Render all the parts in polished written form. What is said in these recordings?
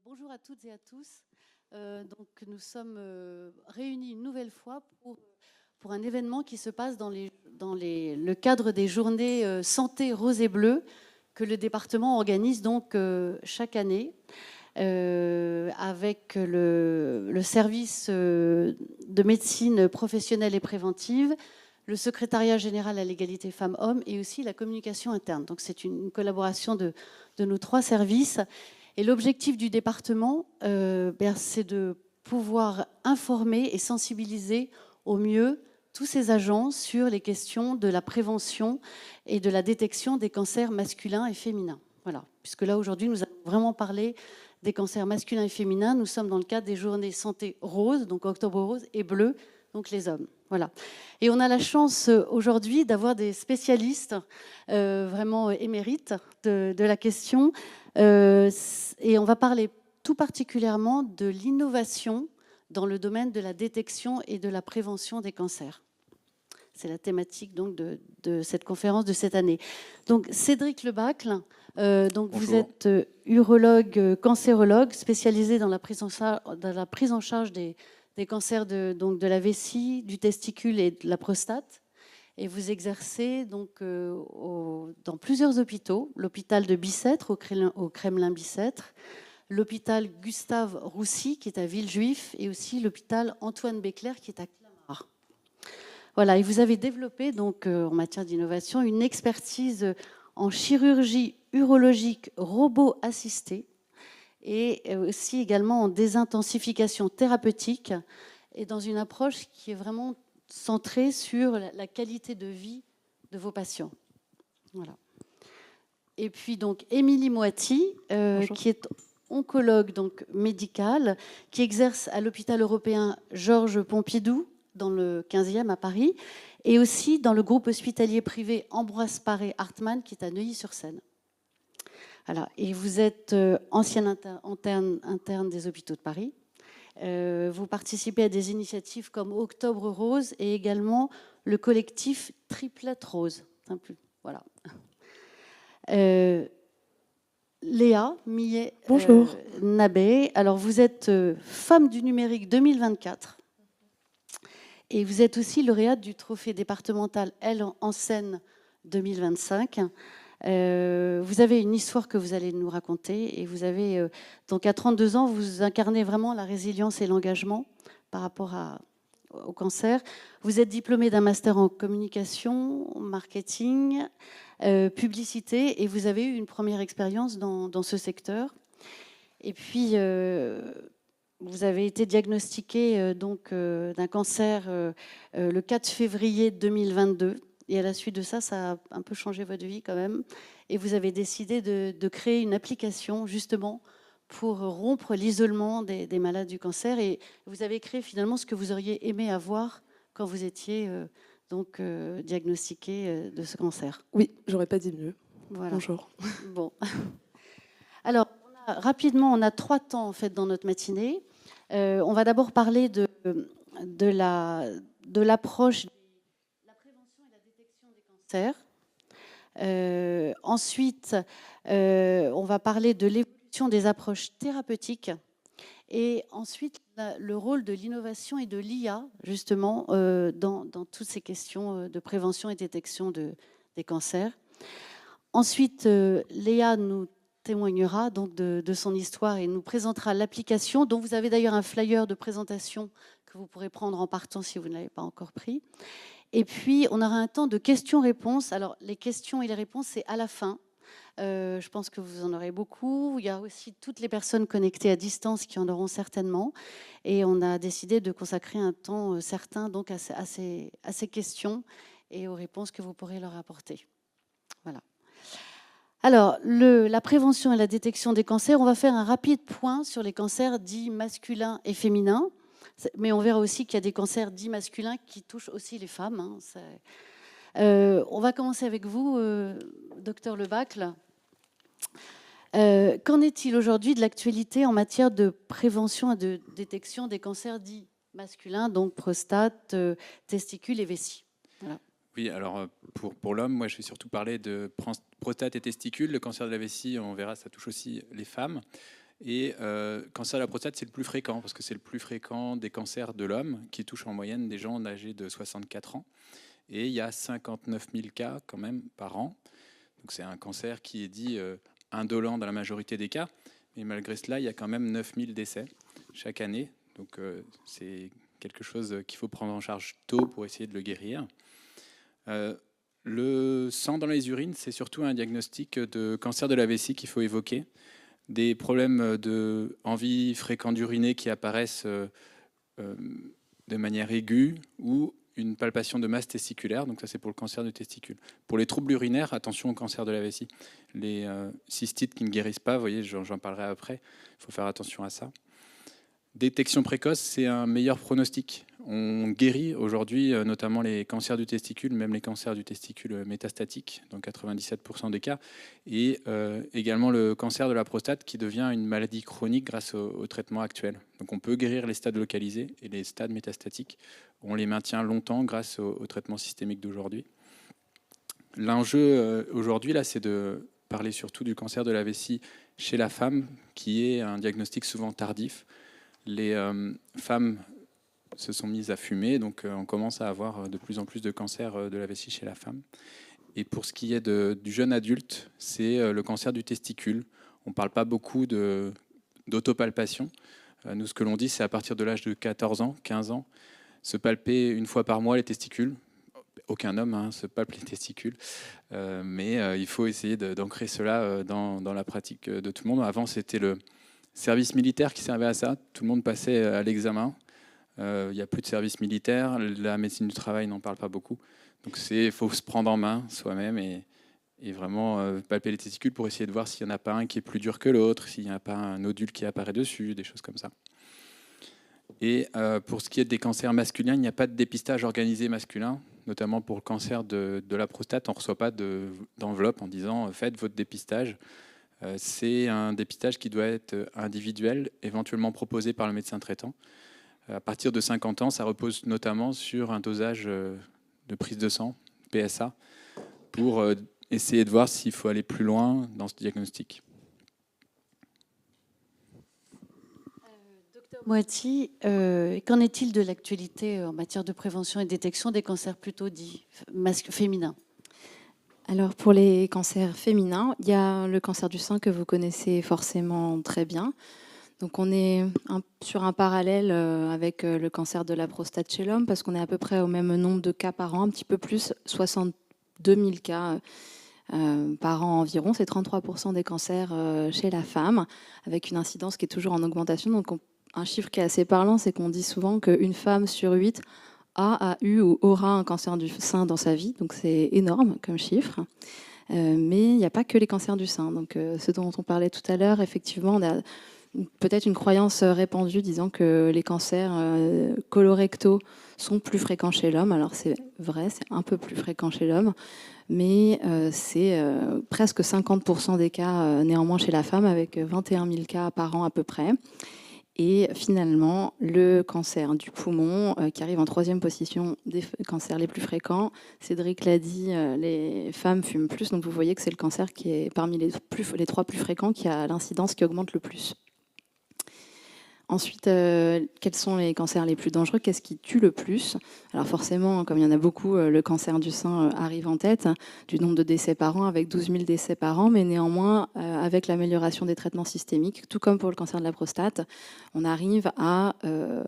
Bonjour à toutes et à tous. Donc, nous sommes réunis une nouvelle fois pour un événement qui se passe dans le cadre des journées santé rose et bleu que le département organise donc chaque année avec le service de médecine professionnelle et préventive, le secrétariat général à l'égalité femmes-hommes et aussi la communication interne. Donc c'est une collaboration de nos trois services. Et l'objectif du département, c'est de pouvoir informer et sensibiliser au mieux tous ces agents sur les questions de la prévention et de la détection des cancers masculins et féminins. Voilà. Puisque là, aujourd'hui, nous allons vraiment parler des cancers masculins et féminins. Nous sommes dans le cadre des journées santé rose, donc octobre rose, et bleu, donc les hommes. Voilà. Et on a la chance aujourd'hui d'avoir des spécialistes vraiment émérites de la question. Et on va parler tout particulièrement de l'innovation dans le domaine de la détection et de la prévention des cancers. C'est la thématique donc de cette conférence de cette année. Donc Cédric Lebacle, vous êtes urologue, cancérologue, spécialisé dans la prise en charge des cancers de la vessie, du testicule et de la prostate. Et vous exercez donc dans plusieurs hôpitaux, l'hôpital de Bicêtre, au Kremlin-Bicêtre, l'hôpital Gustave Roussy, qui est à Villejuif, et aussi l'hôpital Antoine Béclair, qui est à Clamart. Voilà, et vous avez développé donc en matière d'innovation une expertise en chirurgie urologique robot-assistée et aussi également en désintensification thérapeutique et dans une approche qui est vraiment centrée sur la qualité de vie de vos patients. Voilà. Et puis donc Émilie Moati, qui est oncologue donc médicale, qui exerce à l'hôpital européen Georges Pompidou dans le 15e à Paris, et aussi dans le groupe hospitalier privé Ambroise Paré Hartmann, qui est à Neuilly-sur-Seine. Voilà. Et vous êtes ancienne interne des hôpitaux de Paris. Vous participez à des initiatives comme Octobre Rose et également le collectif Triplette Rose. Voilà. Léa Millet Nabé. Alors, vous êtes femme du numérique 2024 et vous êtes aussi lauréate du trophée départemental Elle en scène 2025. Vous avez une histoire que vous allez nous raconter et vous avez, donc à 32 ans, vous incarnez vraiment la résilience et l'engagement par rapport au cancer. Vous êtes diplômée d'un master en communication, marketing, publicité, et vous avez eu une première expérience dans ce secteur. Et puis, vous avez été diagnostiquée d'un cancer le 4 février 2022. Et à la suite de ça, ça a un peu changé votre vie quand même. Et vous avez décidé de créer une application justement pour rompre l'isolement des malades du cancer. Et vous avez créé finalement ce que vous auriez aimé avoir quand vous étiez diagnostiqué de ce cancer. Oui, j'aurais pas dit mieux. Voilà. Bonjour. Bon. Alors, rapidement, on a 3 temps en fait dans notre matinée. On va d'abord parler de l'approche de la prévention et la détection des cancers. Ensuite, on va parler de l'évolution des approches thérapeutiques. Et ensuite, le rôle de l'innovation et de l'IA, justement, dans toutes ces questions de prévention et détection des cancers. Ensuite, Léa nous témoignera donc de son histoire et nous présentera l'application, dont vous avez d'ailleurs un flyer de présentation que vous pourrez prendre en partant si vous ne l'avez pas encore pris. Et puis, on aura un temps de questions-réponses. Alors, les questions et les réponses, c'est à la fin. Je pense que vous en aurez beaucoup. Il y a aussi toutes les personnes connectées à distance qui en auront certainement. Et on a décidé de consacrer un temps certain donc à ces questions et aux réponses que vous pourrez leur apporter. Voilà. Alors, la prévention et la détection des cancers, on va faire un rapide point sur les cancers dits masculins et féminins. Mais on verra aussi qu'il y a des cancers dits masculins qui touchent aussi les femmes. On va commencer avec vous, docteur Lebacle. Qu'en est-il aujourd'hui de l'actualité en matière de prévention et de détection des cancers dits masculins, donc prostate, testicules et vessie? Voilà. Oui, alors pour l'homme, moi je vais surtout parler de prostate et testicules. Le cancer de la vessie, on verra, ça touche aussi les femmes. Et cancer de la prostate, c'est le plus fréquent, parce que c'est le plus fréquent des cancers de l'homme, qui touche en moyenne des gens âgés de 64 ans. Et il y a 59 000 cas quand même par an. Donc c'est un cancer qui est dit indolent dans la majorité des cas. Mais malgré cela, il y a quand même 9 000 décès chaque année. Donc c'est quelque chose qu'il faut prendre en charge tôt pour essayer de le guérir. Le sang dans les urines, c'est surtout un diagnostic de cancer de la vessie qu'il faut évoquer. Des problèmes d'envie fréquente d'uriner qui apparaissent de manière aiguë ou une palpation de masse testiculaire. Donc ça, c'est pour le cancer du testicule. Pour les troubles urinaires, attention au cancer de la vessie. Les cystites qui ne guérissent pas, vous voyez, j'en parlerai après, il faut faire attention à ça. Détection précoce, c'est un meilleur pronostic. On guérit aujourd'hui notamment les cancers du testicule, même les cancers du testicule métastatiques, dans 97% des cas, et également le cancer de la prostate qui devient une maladie chronique grâce au traitement actuel. Donc on peut guérir les stades localisés et les stades métastatiques. On les maintient longtemps grâce au traitement systémique d'aujourd'hui. L'enjeu aujourd'hui, là, c'est de parler surtout du cancer de la vessie chez la femme, qui est un diagnostic souvent tardif. Les femmes se sont mises à fumer, donc on commence à avoir de plus en plus de cancers de la vessie chez la femme. Et pour ce qui est du jeune adulte, c'est le cancer du testicule. On ne parle pas beaucoup d'autopalpation. Nous, ce que l'on dit, c'est à partir de l'âge de 14 ans, 15 ans, se palper une fois par mois les testicules. Aucun homme se palpe les testicules, mais il faut essayer d'ancrer cela dans la pratique de tout le monde. Avant, c'était le service militaire qui servait à ça. Tout le monde passait à l'examen. Il n'y a plus de service militaire. La médecine du travail n'en parle pas beaucoup. Donc il faut se prendre en main soi-même et vraiment palper les testicules pour essayer de voir s'il n'y en a pas un qui est plus dur que l'autre, s'il n'y a pas un nodule qui apparaît dessus, des choses comme ça. Et pour ce qui est des cancers masculins, il n'y a pas de dépistage organisé masculin, notamment pour le cancer de la prostate. On ne reçoit pas d'enveloppe en disant « faites votre dépistage ». C'est un dépistage qui doit être individuel, éventuellement proposé par le médecin traitant. À partir de 50 ans, ça repose notamment sur un dosage de prise de sang, PSA, pour essayer de voir s'il faut aller plus loin dans ce diagnostic. Docteur Moati, qu'en est-il de l'actualité en matière de prévention et de détection des cancers plutôt dits féminins ? Alors pour les cancers féminins, il y a le cancer du sein que vous connaissez forcément très bien. Donc on est sur un parallèle avec le cancer de la prostate chez l'homme parce qu'on est à peu près au même nombre de cas par an, un petit peu plus, 62 000 cas par an environ. C'est 33% des cancers chez la femme, avec une incidence qui est toujours en augmentation. Donc un chiffre qui est assez parlant, c'est qu'on dit souvent qu'une femme sur 8 a eu ou aura un cancer du sein dans sa vie, donc c'est énorme comme chiffre. Mais il n'y a pas que les cancers du sein. Donc ce dont on parlait tout à l'heure, effectivement, on a peut-être une croyance répandue disant que les cancers colorectaux sont plus fréquents chez l'homme. Alors c'est vrai, c'est un peu plus fréquent chez l'homme, mais c'est presque 50% des cas néanmoins chez la femme, avec 21 000 cas par an à peu près. Et finalement, le cancer du poumon, qui arrive en 3e position des cancers les plus fréquents. Cédric l'a dit, les femmes fument plus. Donc vous voyez que c'est le cancer qui est parmi les 3 plus fréquents, qui a l'incidence qui augmente le plus. Ensuite, quels sont les cancers les plus dangereux? Qu'est-ce qui tue le plus? Alors forcément, comme il y en a beaucoup, le cancer du sein arrive en tête du nombre de décès par an, avec 12 000 décès par an. Mais néanmoins, avec l'amélioration des traitements systémiques, tout comme pour le cancer de la prostate, on arrive à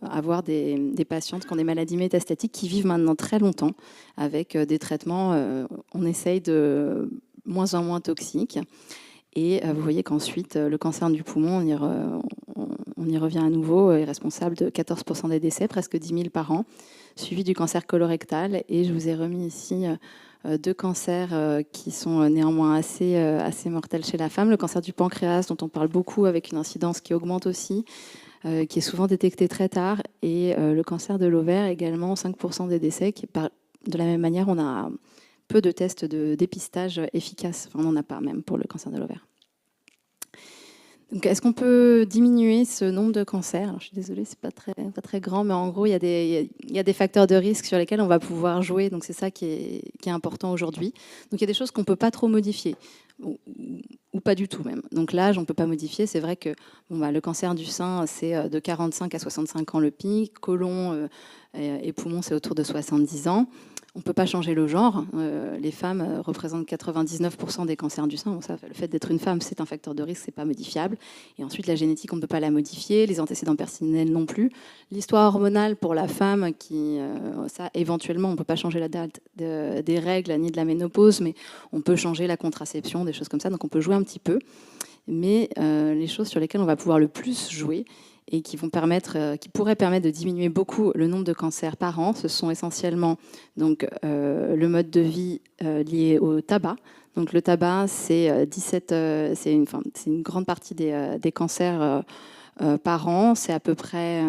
avoir des patientes qui ont des maladies métastatiques qui vivent maintenant très longtemps avec des traitements, on essaye de moins en moins toxiques. Et vous voyez qu'ensuite, le cancer du poumon, on y revient à nouveau, est responsable de 14% des décès, presque 10 000 par an, suivi du cancer colorectal. Et je vous ai remis ici 2 cancers qui sont néanmoins assez mortels chez la femme. Le cancer du pancréas, dont on parle beaucoup, avec une incidence qui augmente aussi, qui est souvent détecté très tard. Et le cancer de l'ovaire, également 5% des décès. De la même manière, on a peu de tests de dépistage efficaces. Enfin, on n'en a pas même pour le cancer de l'ovaire. Donc, est-ce qu'on peut diminuer ce nombre de cancers? Alors, je suis désolée, c'est pas très grand, mais en gros, il y a des facteurs de risque sur lesquels on va pouvoir jouer. Donc, c'est ça qui est important aujourd'hui. Donc, il y a des choses qu'on peut pas trop modifier, ou pas du tout même. Donc, l'âge, on peut pas modifier. C'est vrai que le cancer du sein, c'est de 45 à 65 ans le pic. Côlon et poumon, c'est autour de 70 ans. On ne peut pas changer le genre. Les femmes représentent 99% des cancers du sein. Bon, ça, le fait d'être une femme, c'est un facteur de risque, c'est pas modifiable. Et ensuite, la génétique, on ne peut pas la modifier. Les antécédents personnels non plus. L'histoire hormonale pour la femme, ça, éventuellement, on ne peut pas changer la date des règles ni de la ménopause, mais on peut changer la contraception, des choses comme ça. Donc, on peut jouer un petit peu. Mais les choses sur lesquelles on va pouvoir le plus jouer, et qui pourraient permettre de diminuer beaucoup le nombre de cancers par an. Ce sont essentiellement donc, le mode de vie lié au tabac. Donc le tabac, c'est une grande partie des cancers par an. C'est à peu près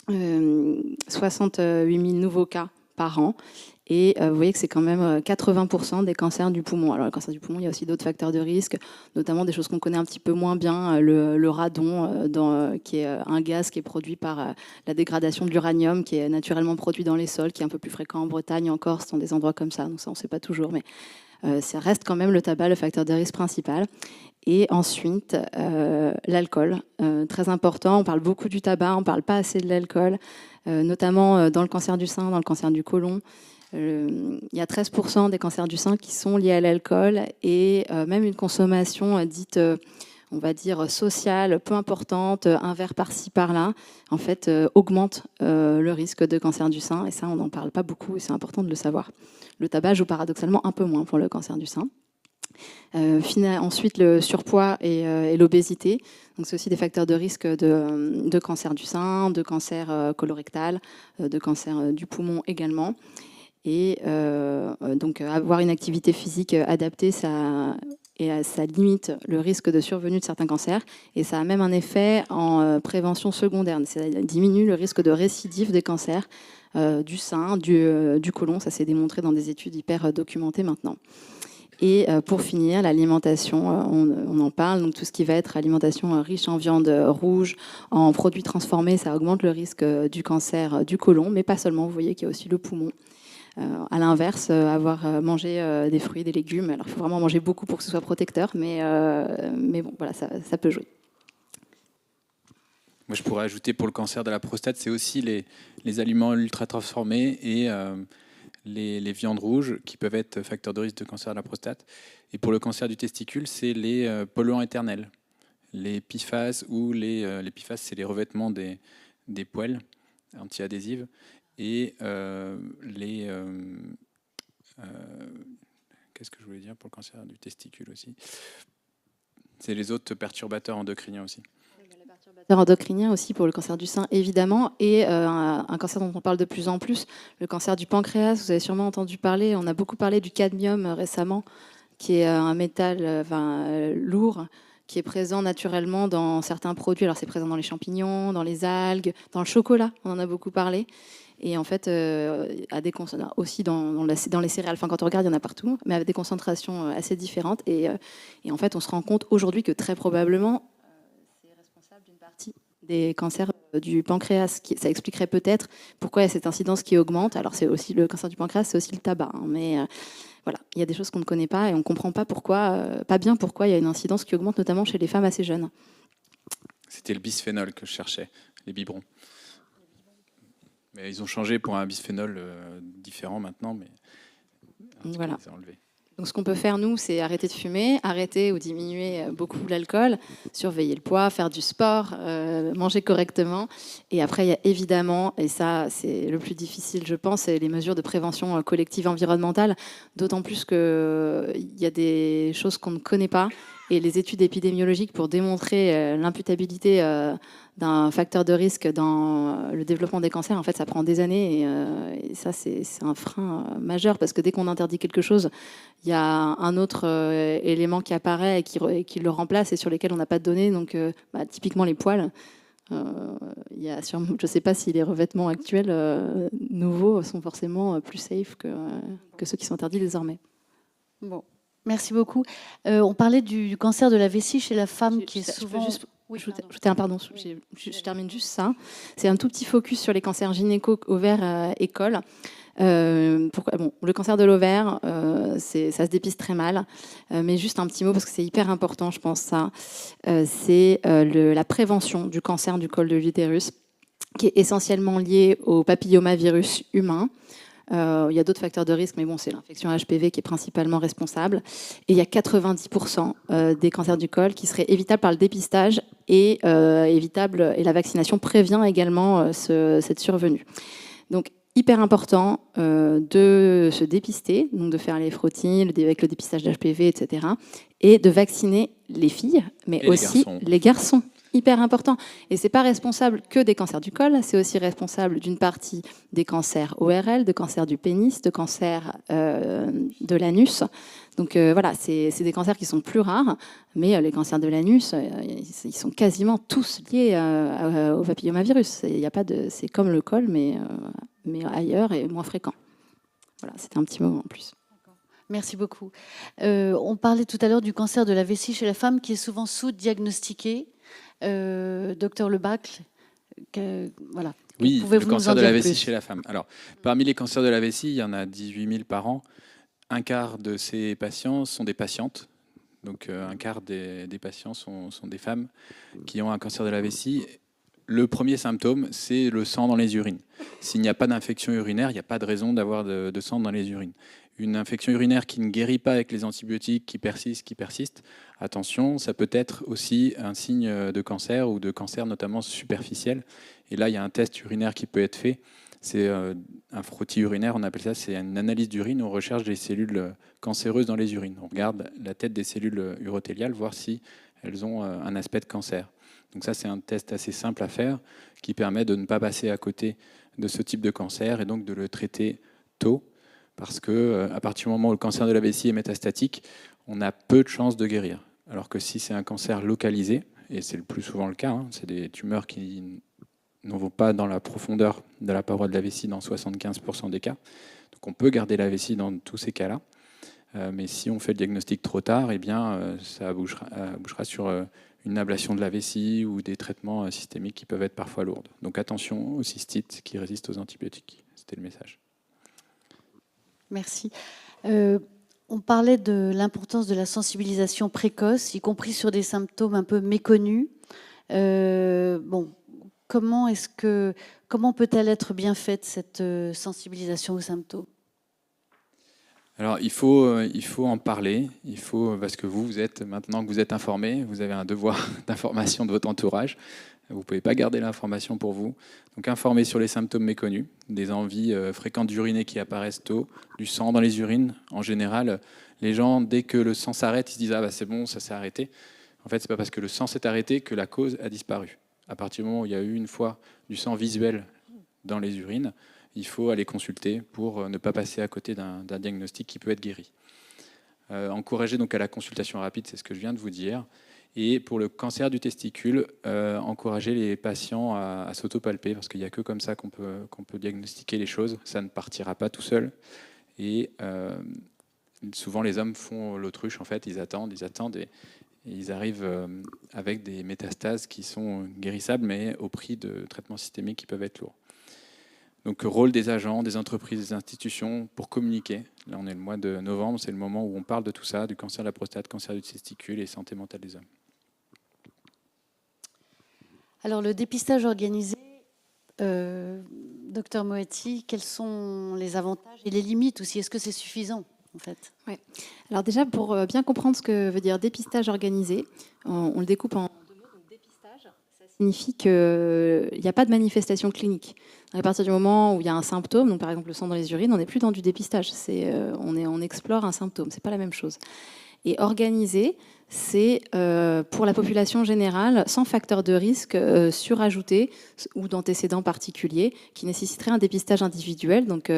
68 000 nouveaux cas par an. Et vous voyez que c'est quand même 80% des cancers du poumon. Alors, le cancer du poumon, il y a aussi d'autres facteurs de risque, notamment des choses qu'on connaît un petit peu moins bien, le radon, qui est un gaz qui est produit par la dégradation de l'uranium, qui est naturellement produit dans les sols, qui est un peu plus fréquent en Bretagne, en Corse, dans des endroits comme ça. Donc ça, on ne sait pas toujours, mais ça reste quand même le tabac, le facteur de risque principal. Et ensuite, l'alcool, très important. On parle beaucoup du tabac, on ne parle pas assez de l'alcool, notamment dans le cancer du sein, dans le cancer du côlon. Il y a 13% des cancers du sein qui sont liés à l'alcool et même une consommation dite, on va dire, sociale, peu importante, un verre par-ci, par-là, en fait, augmente le risque de cancer du sein. Et ça, on n'en parle pas beaucoup et c'est important de le savoir. Le tabac joue paradoxalement un peu moins pour le cancer du sein. Ensuite, le surpoids et l'obésité. Donc, c'est aussi des facteurs de risque de cancer du sein, de cancer colorectal, de cancer du poumon également. Et donc, avoir une activité physique adaptée, ça limite le risque de survenue de certains cancers. Et ça a même un effet en prévention secondaire. Ça diminue le risque de récidive des cancers du sein, du côlon. Ça s'est démontré dans des études hyper documentées maintenant. Et pour finir, l'alimentation, on en parle, donc tout ce qui va être alimentation riche en viande rouge, en produits transformés, ça augmente le risque du cancer du côlon, mais pas seulement, vous voyez qu'il y a aussi le poumon. À l'inverse, avoir mangé des fruits, des légumes, alors il faut vraiment manger beaucoup pour que ce soit protecteur, mais bon, voilà, ça peut jouer. Moi, je pourrais ajouter pour le cancer de la prostate, c'est aussi les aliments ultra transformés et les viandes rouges qui peuvent être facteurs de risque de cancer de la prostate. Et pour le cancer du testicule, c'est les polluants éternels, les PFAS ou les PFAS, c'est les revêtements des poêles anti-adhésives et qu'est-ce que je voulais dire pour le cancer du testicule aussi? C'est les autres perturbateurs endocriniens aussi. Endocrinien aussi pour le cancer du sein, évidemment, et un cancer dont on parle de plus en plus, le cancer du pancréas. Vous avez sûrement entendu parler, on a beaucoup parlé du cadmium récemment, qui est un métal lourd, qui est présent naturellement dans certains produits. Alors c'est présent dans les champignons, dans les algues, dans le chocolat, on en a beaucoup parlé. Et en fait, aussi dans les céréales, enfin, quand on regarde, il y en a partout, mais avec des concentrations assez différentes. Et en fait, on se rend compte aujourd'hui que très probablement, des cancers du pancréas. Ça expliquerait peut-être pourquoi il y a cette incidence qui augmente. Alors, c'est aussi le cancer du pancréas, c'est aussi le tabac. Mais voilà, il y a des choses qu'on ne connaît pas et on ne comprend pas pas bien pourquoi il y a une incidence qui augmente, notamment chez les femmes assez jeunes. C'était le bisphénol que je cherchais, les biberons. Mais ils ont changé pour un bisphénol différent maintenant, mais voilà. ils ont enlevé. Donc, ce qu'on peut faire, nous, c'est arrêter de fumer, arrêter ou diminuer beaucoup l'alcool, surveiller le poids, faire du sport, manger correctement. Et après, il y a évidemment, et ça, c'est le plus difficile, je pense, c'est les mesures de prévention collective environnementale, d'autant plus qu'il y a des choses qu'on ne connaît pas. Et les études épidémiologiques pour démontrer l'imputabilité d'un facteur de risque dans le développement des cancers, en fait, ça prend des années. Et ça, c'est un frein majeur, parce que dès qu'on interdit quelque chose, il y a un autre élément qui apparaît et qui le remplace et sur lesquels on n'a pas de données. Donc, typiquement les poils. Il y a sûrement, je ne sais pas si les revêtements actuels nouveaux sont forcément plus safe que ceux qui sont interdits désormais. Bon. Merci beaucoup. On parlait du cancer de la vessie chez la femme qui est souvent... Oui, je termine juste ça. C'est un tout petit focus sur les cancers gynéco, ovaires et col. Le cancer de l'ovaire, ça se dépiste très mal. Mais juste un petit mot, parce que c'est hyper important, je pense, ça. C'est la prévention du cancer du col de l'utérus, qui est essentiellement lié au papillomavirus humain. Il y a d'autres facteurs de risque, mais bon, c'est l'infection HPV qui est principalement responsable. Et il y a 90% des cancers du col qui seraient évitables par le dépistage et la vaccination prévient également cette survenue. Donc, hyper important de se dépister, donc de faire les frottis avec le dépistage d'HPV, etc. Et de vacciner les filles, mais et aussi les garçons. Hyper important. Et c'est pas responsable que des cancers du col, c'est aussi responsable d'une partie des cancers ORL, de cancers du pénis, de cancers de l'anus. Donc voilà, c'est des cancers qui sont plus rares, mais les cancers de l'anus, ils sont quasiment tous liés au papillomavirus. C'est comme le col, mais ailleurs et moins fréquent. Voilà, c'était un petit mot en plus. Merci beaucoup. On parlait tout à l'heure du cancer de la vessie chez la femme qui est souvent sous-diagnostiqué. Docteur Lebacle, voilà. Oui, le cancer de la vessie chez la femme. Alors, parmi les cancers de la vessie, il y en a 18 000 par an. Un quart de ces patients sont des patientes. Donc, un quart des patients sont des femmes qui ont un cancer de la vessie. Le premier symptôme, c'est le sang dans les urines. S'il n'y a pas d'infection urinaire, il n'y a pas de raison d'avoir de sang dans les urines. Une infection urinaire qui ne guérit pas avec les antibiotiques, qui persiste, attention, ça peut être aussi un signe de cancer ou de cancer notamment superficiel. Et là, il y a un test urinaire qui peut être fait. C'est un frottis urinaire, on appelle ça, c'est une analyse d'urine où on recherche des cellules cancéreuses dans les urines. On regarde la tête des cellules urothéliales, voir si elles ont un aspect de cancer. Donc ça, c'est un test assez simple à faire qui permet de ne pas passer à côté de ce type de cancer et donc de le traiter tôt. Parce qu'à partir du moment où le cancer de la vessie est métastatique, on a peu de chances de guérir. Alors que si c'est un cancer localisé, et c'est le plus souvent le cas, c'est des tumeurs qui ne vont pas dans la profondeur de la paroi de la vessie dans 75% des cas. Donc on peut garder la vessie dans tous ces cas-là. Mais si on fait le diagnostic trop tard, eh bien, ça abouchera sur une ablation de la vessie ou des traitements systémiques qui peuvent être parfois lourds. Donc attention aux cystites qui résistent aux antibiotiques. C'était le message. Merci. On parlait de l'importance de la sensibilisation précoce, y compris sur des symptômes un peu méconnus. Comment peut-elle être bien faite, cette sensibilisation aux symptômes ? Alors, il faut en parler. Parce que vous êtes, maintenant que vous êtes informés, vous avez un devoir d'information de votre entourage. Vous ne pouvez pas garder l'information pour vous. Donc, informer sur les symptômes méconnus, des envies fréquentes d'uriner qui apparaissent tôt, du sang dans les urines. En général, les gens, dès que le sang s'arrête, ils se disent « Ah, bah, c'est bon, ça s'est arrêté ». En fait, ce n'est pas parce que le sang s'est arrêté que la cause a disparu. À partir du moment où il y a eu une fois du sang visuel dans les urines, il faut aller consulter pour ne pas passer à côté d'un diagnostic qui peut être guéri. Encourager donc à la consultation rapide, c'est ce que je viens de vous dire. Et pour le cancer du testicule, encourager les patients à s'autopalper, parce qu'il n'y a que comme ça qu'on peut diagnostiquer les choses. Ça ne partira pas tout seul. Et souvent, les hommes font l'autruche, en fait. Ils attendent, et ils arrivent avec des métastases qui sont guérissables, mais au prix de traitements systémiques qui peuvent être lourds. Donc, rôle des agents, des entreprises, des institutions pour communiquer. Là, on est le mois de novembre, c'est le moment où on parle de tout ça, du cancer de la prostate, cancer du testicule et santé mentale des hommes. Alors, le dépistage organisé, Docteur Moetti, quels sont les avantages et les limites aussi ? Est-ce que c'est suffisant, en fait ? Ouais. Alors déjà, pour bien comprendre ce que veut dire dépistage organisé, on le découpe en deux mots. Donc, dépistage, ça signifie qu'il n'y a pas de manifestation clinique. À partir du moment où il y a un symptôme, donc par exemple le sang dans les urines, on n'est plus dans du dépistage. On explore un symptôme, c'est pas la même chose. Et organisé, c'est pour la population générale, sans facteur de risque surajouté ou d'antécédents particuliers, qui nécessiterait un dépistage individuel, donc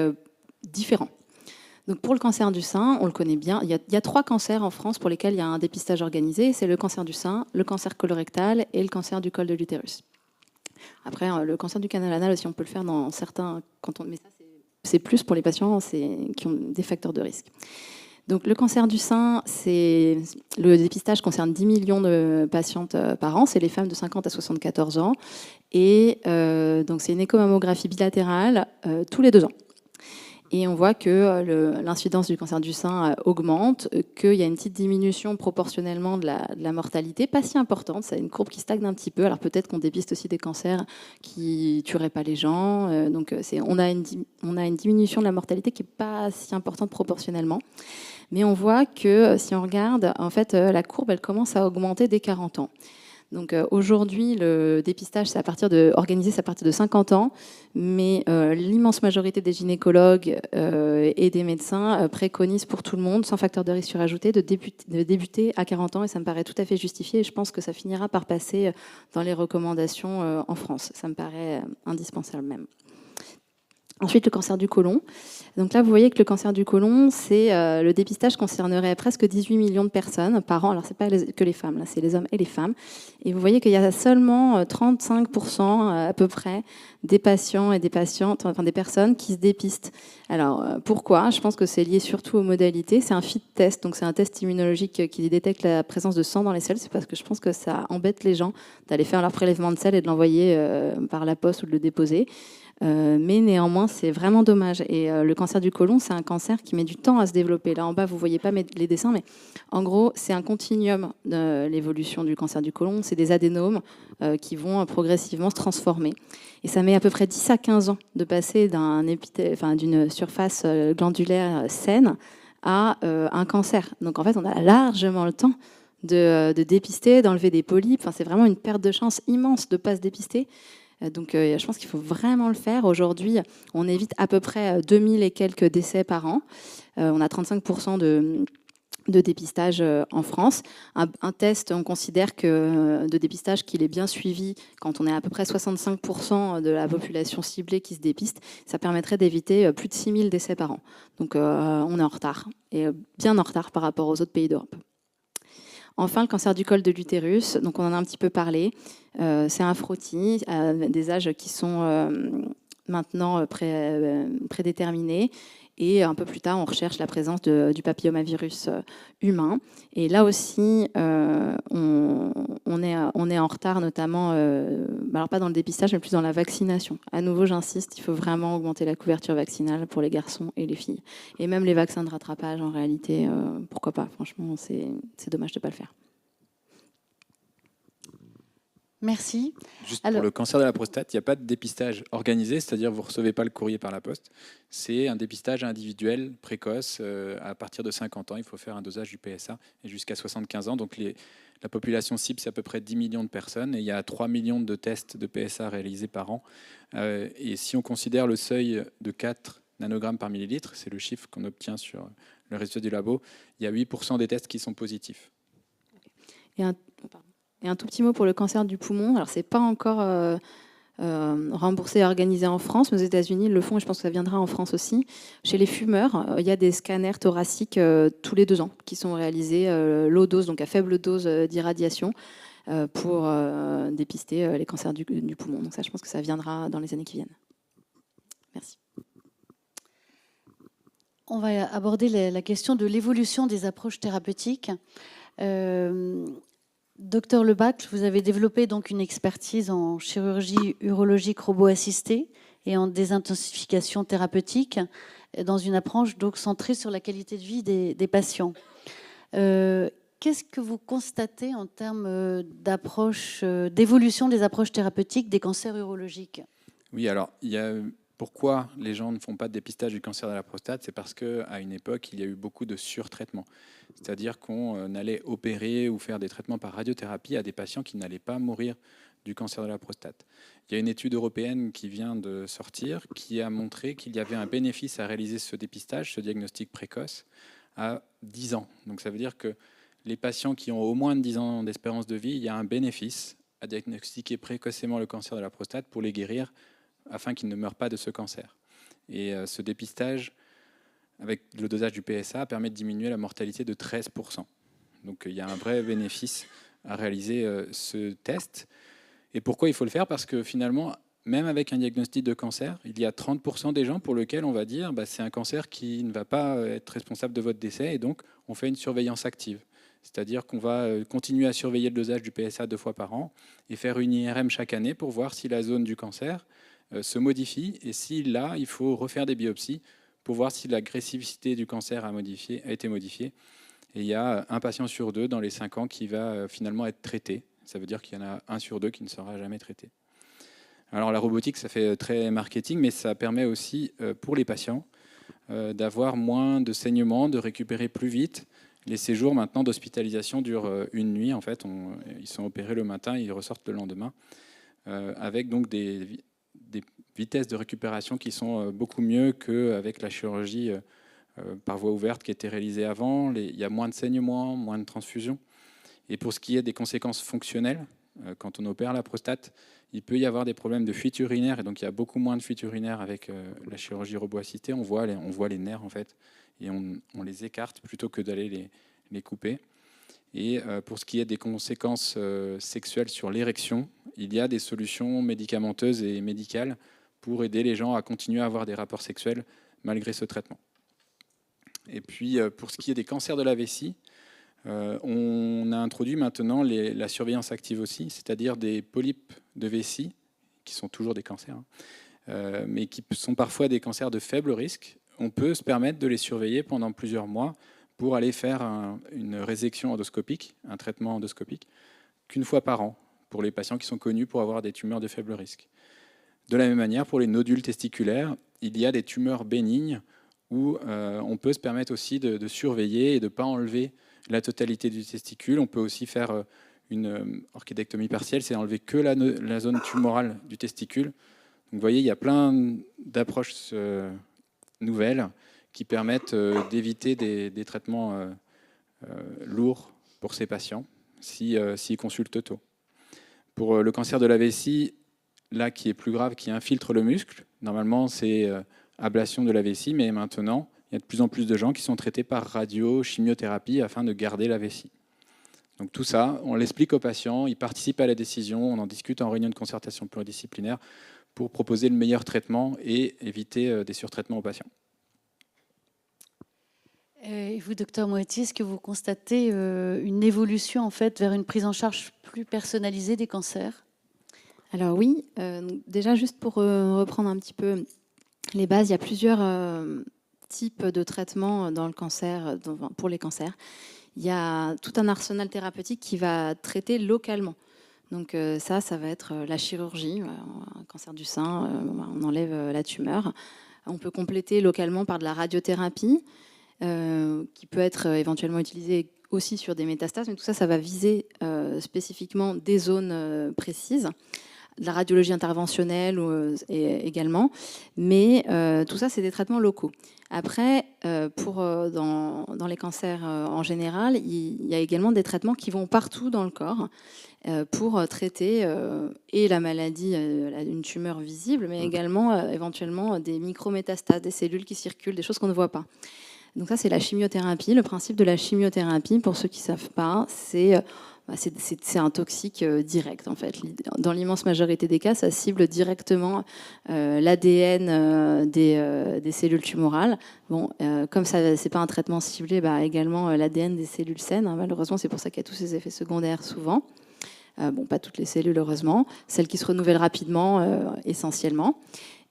différent. Donc pour le cancer du sein, on le connaît bien. Il y a 3 cancers en France pour lesquels il y a un dépistage organisé. C'est le cancer du sein, le cancer colorectal et le cancer du col de l'utérus. Après, le cancer du canal anal aussi, on peut le faire dans certains cantons. Mais ça, c'est plus pour les patients qui ont des facteurs de risque. Donc le cancer du sein, le dépistage concerne 10 millions de patientes par an, c'est les femmes de 50 à 74 ans. Et donc c'est une échomammographie bilatérale tous les 2 ans. Et on voit que l'incidence du cancer du sein augmente, qu'il y a une petite diminution proportionnellement de la mortalité, pas si importante, c'est une courbe qui stagne un petit peu. Alors peut-être qu'on dépiste aussi des cancers qui ne tueraient pas les gens. Donc on a une diminution de la mortalité qui n'est pas si importante proportionnellement. Mais on voit que si on regarde, en fait, la courbe, elle commence à augmenter dès 40 ans. Donc aujourd'hui, le dépistage, c'est organisé à partir de 50 ans, mais l'immense majorité des gynécologues et des médecins préconisent pour tout le monde, sans facteur de risque surajouté, de débuter à 40 ans, et ça me paraît tout à fait justifié, et je pense que ça finira par passer dans les recommandations en France. Ça me paraît indispensable même. Ensuite, le cancer du côlon. Donc là, vous voyez que le cancer du côlon, le dépistage concernerait presque 18 millions de personnes par an. Alors, ce n'est pas que les femmes, là, c'est les hommes et les femmes. Et vous voyez qu'il y a seulement 35% à peu près des patients et des patientes, enfin des personnes qui se dépistent. Alors, pourquoi ? Je pense que c'est lié surtout aux modalités. C'est un FIT test, donc c'est un test immunologique qui détecte la présence de sang dans les selles. C'est parce que je pense que ça embête les gens d'aller faire leur prélèvement de sel et de l'envoyer par la poste ou de le déposer. Mais néanmoins, c'est vraiment dommage. Et le cancer du côlon, c'est un cancer qui met du temps à se développer. Là en bas, vous ne voyez pas les dessins, mais en gros, c'est un continuum de l'évolution du cancer du côlon. C'est des adénomes qui vont progressivement se transformer. Et ça met à peu près 10 à 15 ans de passer d'une surface glandulaire saine à un cancer. Donc en fait, on a largement le temps de dépister, d'enlever des polypes. Enfin, c'est vraiment une perte de chance immense de ne pas se dépister. Donc je pense qu'il faut vraiment le faire. Aujourd'hui, on évite à peu près 2000 et quelques décès par an. On a 35% de dépistage en France. Un test, on considère que de dépistage qu'il est bien suivi, quand on est à peu près 65% de la population ciblée qui se dépiste, ça permettrait d'éviter plus de 6000 décès par an. Donc on est en retard, et bien en retard par rapport aux autres pays d'Europe. Enfin, le cancer du col de l'utérus, donc on en a un petit peu parlé. C'est un frottis à des âges qui sont maintenant prédéterminés. Et un peu plus tard, on recherche la présence du papillomavirus humain. Et là aussi, on est en retard, notamment, alors pas dans le dépistage, mais plus dans la vaccination. À nouveau, j'insiste, il faut vraiment augmenter la couverture vaccinale pour les garçons et les filles. Et même les vaccins de rattrapage, en réalité, pourquoi pas ? Franchement, c'est dommage de ne pas le faire. Merci. Juste pour le cancer de la prostate, il n'y a pas de dépistage organisé, c'est-à-dire vous ne recevez pas le courrier par la poste. C'est un dépistage individuel, précoce. À partir de 50 ans, il faut faire un dosage du PSA, et jusqu'à 75 ans. Donc la population cible, c'est à peu près 10 millions de personnes, et il y a 3 millions de tests de PSA réalisés par an. Et si on considère le seuil de 4 nanogrammes par millilitre, c'est le chiffre qu'on obtient sur le résultat du labo, il y a 8% des tests qui sont positifs. Et un tout petit mot pour le cancer du poumon. Alors, ce n'est pas encore remboursé et organisé en France, mais aux États-Unis, ils le font, et je pense que ça viendra en France aussi. Chez les fumeurs, il y a des scanners thoraciques tous les 2 ans qui sont réalisés low dose, donc à faible dose d'irradiation, pour dépister les cancers du poumon. Donc ça, je pense que ça viendra dans les années qui viennent. Merci. On va aborder la question de l'évolution des approches thérapeutiques. Docteur Lebacle, vous avez développé donc une expertise en chirurgie urologique robot-assistée et en désintensification thérapeutique dans une approche donc centrée sur la qualité de vie des patients. Qu'est-ce que vous constatez en termes d'approche, d'évolution des approches thérapeutiques des cancers urologiques ? Oui, alors pourquoi les gens ne font pas de dépistage du cancer de la prostate ? C'est parce qu'à une époque, il y a eu beaucoup de surtraitement. C'est-à-dire qu'on allait opérer ou faire des traitements par radiothérapie à des patients qui n'allaient pas mourir du cancer de la prostate. Il y a une étude européenne qui vient de sortir qui a montré qu'il y avait un bénéfice à réaliser ce dépistage, ce diagnostic précoce, à 10 ans. Donc ça veut dire que les patients qui ont au moins de 10 ans d'espérance de vie, il y a un bénéfice à diagnostiquer précocement le cancer de la prostate pour les guérir afin qu'ils ne meurent pas de ce cancer. Et ce dépistage, avec le dosage du PSA, permet de diminuer la mortalité de 13%. Donc il y a un vrai bénéfice à réaliser ce test. Et pourquoi il faut le faire ? Parce que finalement, même avec un diagnostic de cancer, il y a 30% des gens pour lesquels on va dire c'est un cancer qui ne va pas être responsable de votre décès, et donc on fait une surveillance active. C'est-à-dire qu'on va continuer à surveiller le dosage du PSA 2 fois par an et faire une IRM chaque année pour voir si la zone du cancer se modifie, et si là, il faut refaire des biopsies pour voir si l'agressivité du cancer a été modifiée. Et il y a un patient sur 2 dans les 5 ans qui va finalement être traité. Ça veut dire qu'il y en a 1 sur 2 qui ne sera jamais traité. Alors la robotique, ça fait très marketing, mais ça permet aussi pour les patients d'avoir moins de saignements, de récupérer plus vite. Les séjours maintenant d'hospitalisation durent une nuit. En fait, ils sont opérés le matin, ils ressortent le lendemain, avec donc des vitesses de récupération qui sont beaucoup mieux qu'avec la chirurgie par voie ouverte qui était réalisée avant. Il y a moins de saignements, moins de transfusions. Et pour ce qui est des conséquences fonctionnelles, quand on opère la prostate, il peut y avoir des problèmes de fuite urinaire, et donc il y a beaucoup moins de fuite urinaire avec la chirurgie robot-assistée. On voit les nerfs en fait, et on les écarte plutôt que d'aller les couper. Et pour ce qui est des conséquences sexuelles sur l'érection, il y a des solutions médicamenteuses et médicales pour aider les gens à continuer à avoir des rapports sexuels malgré ce traitement. Et puis pour ce qui est des cancers de la vessie, on a introduit maintenant la surveillance active aussi, c'est-à-dire des polypes de vessie, qui sont toujours des cancers, mais qui sont parfois des cancers de faible risque. On peut se permettre de les surveiller pendant plusieurs mois pour aller faire une résection endoscopique, un traitement endoscopique, qu'une fois par an, pour les patients qui sont connus pour avoir des tumeurs de faible risque. De la même manière, pour les nodules testiculaires, il y a des tumeurs bénignes où on peut se permettre aussi de surveiller et de ne pas enlever la totalité du testicule. On peut aussi faire une orchidectomie partielle, c'est enlever que la zone tumorale du testicule. Donc, vous voyez, il y a plein d'approches nouvelles qui permettent d'éviter des traitements lourds pour ces patients s'ils consultent tôt. Pour le cancer de la vessie, là qui est plus grave, qui infiltre le muscle, normalement c'est ablation de la vessie, mais maintenant il y a de plus en plus de gens qui sont traités par radio, chimiothérapie afin de garder la vessie. Donc tout ça, on l'explique aux patients, ils participent à la décision, on en discute en réunion de concertation pluridisciplinaire pour proposer le meilleur traitement et éviter des surtraitements aux patients. Et vous, docteur Moetti, est-ce que vous constatez une évolution en fait vers une prise en charge plus personnalisée des cancers ? Alors oui, déjà juste pour reprendre un petit peu les bases, il y a plusieurs types de traitements dans le cancer, pour les cancers. Il y a tout un arsenal thérapeutique qui va traiter localement. Donc ça va être la chirurgie, un cancer du sein, on enlève la tumeur. On peut compléter localement par de la radiothérapie, qui peut être éventuellement utilisée aussi sur des métastases, mais tout ça, ça va viser spécifiquement des zones précises. De la radiologie interventionnelle également, mais tout ça, c'est des traitements locaux. Après, dans les cancers en général, il y a également des traitements qui vont partout dans le corps pour traiter et la maladie, une tumeur visible, mais également éventuellement des micrométastases, des cellules qui circulent, des choses qu'on ne voit pas. Donc ça, c'est la chimiothérapie. Le principe de la chimiothérapie, pour ceux qui ne savent pas, c'est un toxique direct, en fait. Dans l'immense majorité des cas, ça cible directement l'ADN des cellules tumorales. Bon, comme ça, c'est pas un traitement ciblé, également l'ADN des cellules saines. Malheureusement, c'est pour ça qu'il y a tous ces effets secondaires souvent. Pas toutes les cellules, heureusement. Celles qui se renouvellent rapidement, essentiellement.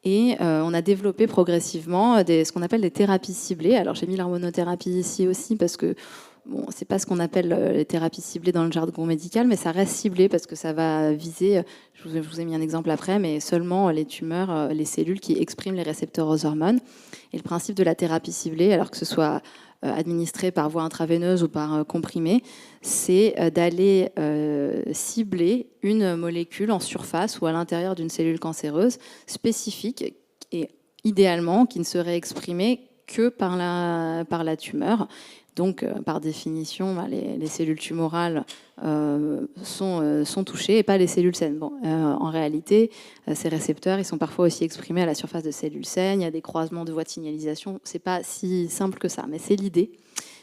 Et on a développé progressivement ce qu'on appelle des thérapies ciblées. Alors j'ai mis l'hormonothérapie ici aussi parce que c'est pas ce qu'on appelle les thérapies ciblées dans le jargon médical, mais ça reste ciblé parce que ça va viser, je vous ai mis un exemple après, mais seulement les tumeurs, les cellules qui expriment les récepteurs aux hormones. Et le principe de la thérapie ciblée, alors que ce soit administré par voie intraveineuse ou par comprimé, c'est d'aller cibler une molécule en surface ou à l'intérieur d'une cellule cancéreuse spécifique et idéalement qui ne serait exprimée que par la tumeur. Donc, par définition, les cellules tumorales sont touchées et pas les cellules saines. En réalité, ces récepteurs, ils sont parfois aussi exprimés à la surface de cellules saines. Il y a des croisements de voies de signalisation. C'est pas si simple que ça, mais c'est l'idée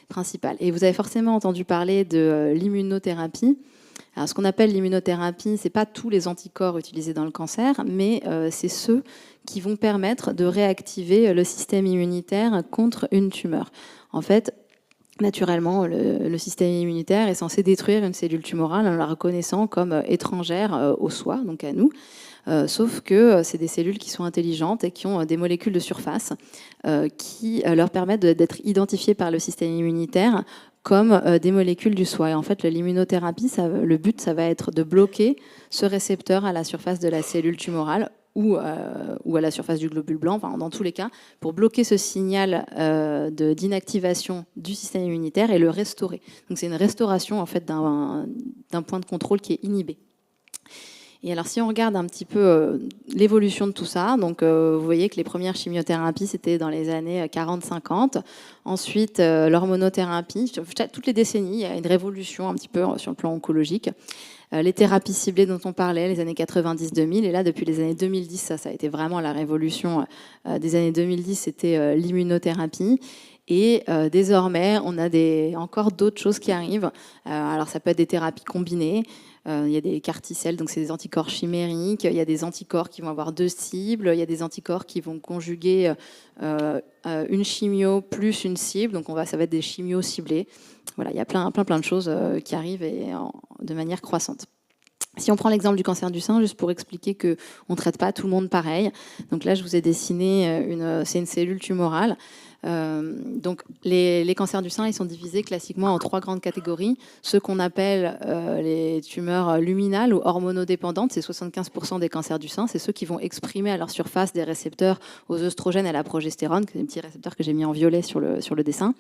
principale. Et vous avez forcément entendu parler de l'immunothérapie. Alors, ce qu'on appelle l'immunothérapie, ce n'est pas tous les anticorps utilisés dans le cancer, mais c'est ceux qui vont permettre de réactiver le système immunitaire contre une tumeur. En fait, naturellement, le système immunitaire est censé détruire une cellule tumorale en la reconnaissant comme étrangère au soi, donc à nous. Sauf que c'est des cellules qui sont intelligentes et qui ont des molécules de surface qui leur permettent d'être identifiées par le système immunitaire comme des molécules du soi. Et en fait, l'immunothérapie, le but, ça va être de bloquer ce récepteur à la surface de la cellule tumorale ou à la surface du globule blanc, enfin, dans tous les cas, pour bloquer ce signal d'inactivation du système immunitaire et le restaurer. Donc c'est une restauration en fait, d'un point de contrôle qui est inhibé. Et alors, si on regarde un petit peu l'évolution de tout ça, donc vous voyez que les premières chimiothérapies, c'était dans les années 40-50. Ensuite, l'hormonothérapie. Toutes les décennies, il y a une révolution un petit peu sur le plan oncologique. Les thérapies ciblées dont on parlait, les années 90-2000. Et là, depuis les années 2010, ça a été vraiment la révolution des années 2010, c'était l'immunothérapie. Et désormais, on a encore d'autres choses qui arrivent. Alors, ça peut être des thérapies combinées. Il y a des CAR-T-cells, donc c'est des anticorps chimériques. Il y a des anticorps qui vont avoir 2 cibles. Il y a des anticorps qui vont conjuguer une chimio plus une cible. Donc ça va être des chimios ciblés. Voilà, il y a plein de choses qui arrivent de manière croissante. Si on prend l'exemple du cancer du sein, juste pour expliquer qu'on ne traite pas tout le monde pareil. Donc là, je vous ai dessiné c'est une cellule tumorale. Donc les cancers du sein, ils sont divisés classiquement en 3 grandes catégories. Ceux qu'on appelle les tumeurs luminales ou hormonodépendantes, c'est 75% des cancers du sein. C'est ceux qui vont exprimer à leur surface des récepteurs aux œstrogènes et à la progestérone, que c'est des petits récepteurs que j'ai mis en violet sur le dessin.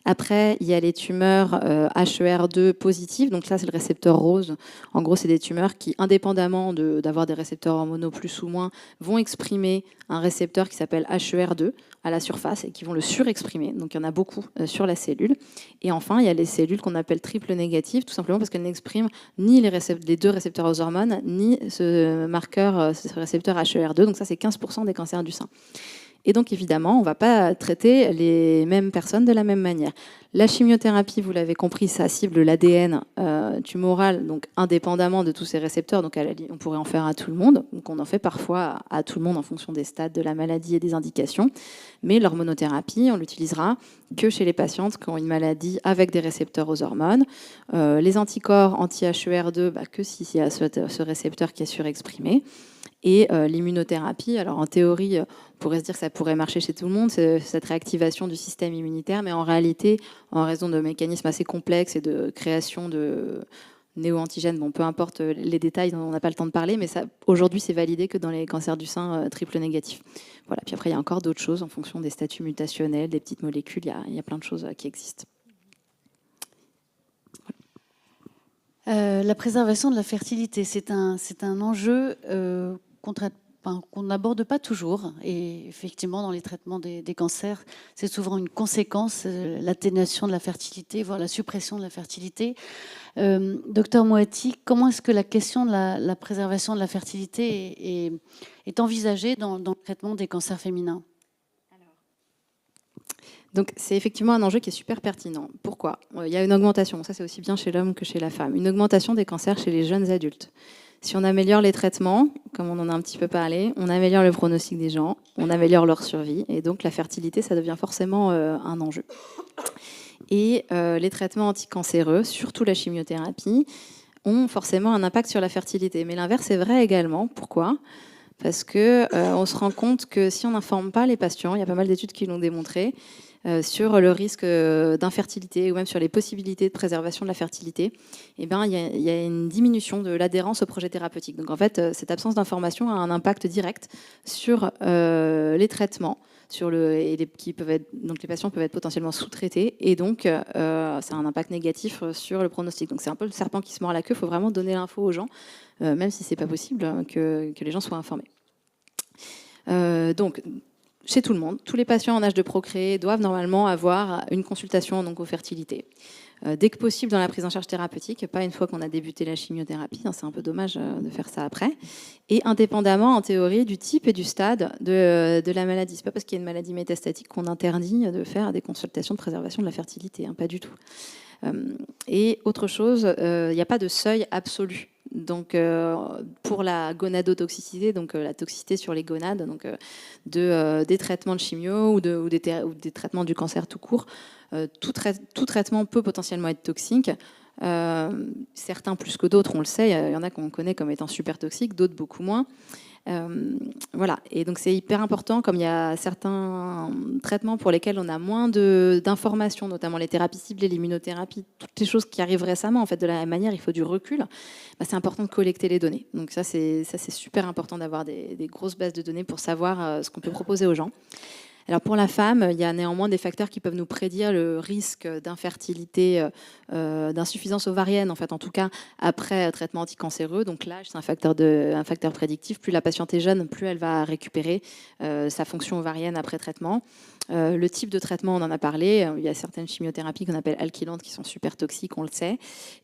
Après, il y a les tumeurs HER2 positives. Donc là, c'est le récepteur rose. En gros, c'est des tumeurs qui, indépendamment d'avoir des récepteurs hormonaux plus ou moins, vont exprimer un récepteur qui s'appelle HER2 à la surface et qui vont le surexprimer. Donc il y en a beaucoup sur la cellule. Et enfin, il y a les cellules qu'on appelle triple négatives, tout simplement parce qu'elles n'expriment ni les 2 récepteurs aux hormones, ni ce marqueur, ce récepteur HER2. Donc ça, c'est 15% des cancers du sein. Et donc, évidemment, on ne va pas traiter les mêmes personnes de la même manière. La chimiothérapie, vous l'avez compris, ça cible l'ADN tumoral, donc indépendamment de tous ces récepteurs. Donc, on pourrait en faire à tout le monde. Donc, on en fait parfois à tout le monde en fonction des stades de la maladie et des indications. Mais l'hormonothérapie, on l'utilisera que chez les patientes qui ont une maladie avec des récepteurs aux hormones. Les anticorps anti-HER2, que s'il y a ce récepteur qui est surexprimé. Et l'immunothérapie, alors en théorie, on pourrait se dire que ça pourrait marcher chez tout le monde, cette réactivation du système immunitaire, mais en réalité, en raison de mécanismes assez complexes et de création de néo-antigènes, peu importe les détails, on n'a pas le temps de parler, mais aujourd'hui, c'est validé que dans les cancers du sein triple négatifs. Voilà. Puis après, il y a encore d'autres choses en fonction des statuts mutationnels, des petites molécules, il y a plein de choses qui existent. La préservation de la fertilité, c'est un enjeu qu'on n'aborde pas toujours. Et effectivement, dans les traitements des cancers, c'est souvent une conséquence, l'atténuation de la fertilité, voire la suppression de la fertilité. Docteur Moati, comment est-ce que la question de la préservation de la fertilité est envisagée dans le traitement des cancers féminins ? Donc c'est effectivement un enjeu qui est super pertinent. Pourquoi ? Il y a une augmentation, ça c'est aussi bien chez l'homme que chez la femme, une augmentation des cancers chez les jeunes adultes. Si on améliore les traitements, comme on en a un petit peu parlé, on améliore le pronostic des gens, on améliore leur survie, et donc la fertilité, ça devient forcément un enjeu. Et les traitements anticancéreux, surtout la chimiothérapie, ont forcément un impact sur la fertilité. Mais l'inverse est vrai également. Pourquoi ? Parce qu'on se rend compte que si on n'informe pas les patients, il y a pas mal d'études qui l'ont démontré, sur le risque d'infertilité ou même sur les possibilités de préservation de la fertilité, il y a une diminution de l'adhérence au projet thérapeutique. Donc en fait, cette absence d'information a un impact direct sur les traitements, donc les patients peuvent être potentiellement sous-traités et donc ça a un impact négatif sur le pronostic. Donc c'est un peu le serpent qui se mord la queue. Il faut vraiment donner l'info aux gens, même si c'est pas possible que les gens soient informés. Donc chez tout le monde, tous les patients en âge de procréer doivent normalement avoir une consultation en oncofertilité. Dès que possible dans la prise en charge thérapeutique, pas une fois qu'on a débuté la chimiothérapie, c'est un peu dommage de faire ça après, et indépendamment en théorie du type et du stade de la maladie. C'est pas parce qu'il y a une maladie métastatique qu'on interdit de faire des consultations de préservation de la fertilité, pas du tout. Et autre chose, il n'y a pas de seuil absolu. Donc, pour la gonadotoxicité, donc la toxicité sur les gonades, donc des traitements de chimio ou des traitements du cancer tout court, tout traitement peut potentiellement être toxique. Certains plus que d'autres, on le sait. Il y en a qu'on connaît comme étant super toxiques, d'autres beaucoup moins. Voilà, et donc c'est hyper important, comme il y a certains traitements pour lesquels on a moins d'informations, notamment les thérapies ciblées, l'immunothérapie, toutes les choses qui arrivent récemment, en fait, de la même manière, il faut du recul. Bah, c'est important de collecter les données. Donc ça, c'est super important d'avoir des grosses bases de données pour savoir ce qu'on peut proposer aux gens. Alors pour la femme, il y a néanmoins des facteurs qui peuvent nous prédire le risque d'infertilité, d'insuffisance ovarienne, en fait, en tout cas après traitement anticancéreux. Donc l'âge, c'est un facteur prédictif. Plus la patiente est jeune, plus elle va récupérer sa fonction ovarienne après traitement. Le type de traitement, on en a parlé. Il y a certaines chimiothérapies qu'on appelle alkylantes qui sont super toxiques, on le sait.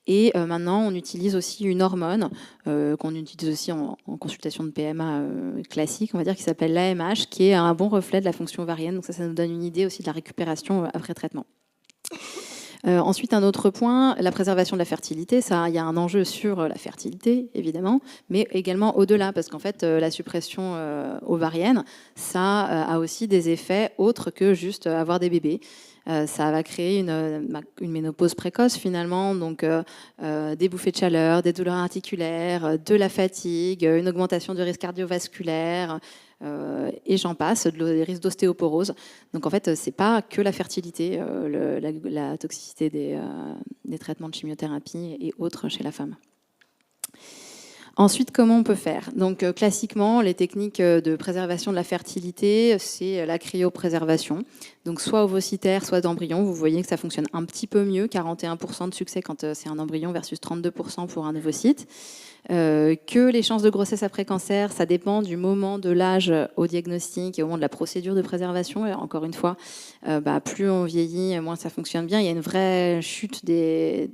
Et maintenant, on utilise aussi une hormone qu'on utilise aussi en consultation de PMA classique, on va dire, qui s'appelle l'AMH, qui est un bon reflet de la fonction ovarienne. Donc ça nous donne une idée aussi de la récupération après traitement. Ensuite, un autre point, la préservation de la fertilité. Ça, il y a un enjeu sur la fertilité, évidemment, mais également au-delà, parce qu'en fait, la suppression ovarienne, ça a aussi des effets autres que juste avoir des bébés. Ça va créer une ménopause précoce finalement, donc des bouffées de chaleur, des douleurs articulaires, de la fatigue, une augmentation du risque cardiovasculaire, et j'en passe, des risques d'ostéoporose. Donc en fait, c'est pas que la fertilité, la toxicité des traitements de chimiothérapie et autres chez la femme. Ensuite, comment on peut faire? Donc, classiquement, les techniques de préservation de la fertilité, c'est la cryopréservation. Donc, soit ovocytaire, soit d'embryon. Vous voyez que ça fonctionne un petit peu mieux, 41% de succès quand c'est un embryon versus 32% pour un ovocyte. Que les chances de grossesse après cancer, ça dépend du moment de l'âge au diagnostic et au moment de la procédure de préservation. Et encore une fois, plus on vieillit, moins ça fonctionne bien. Il y a une vraie chute de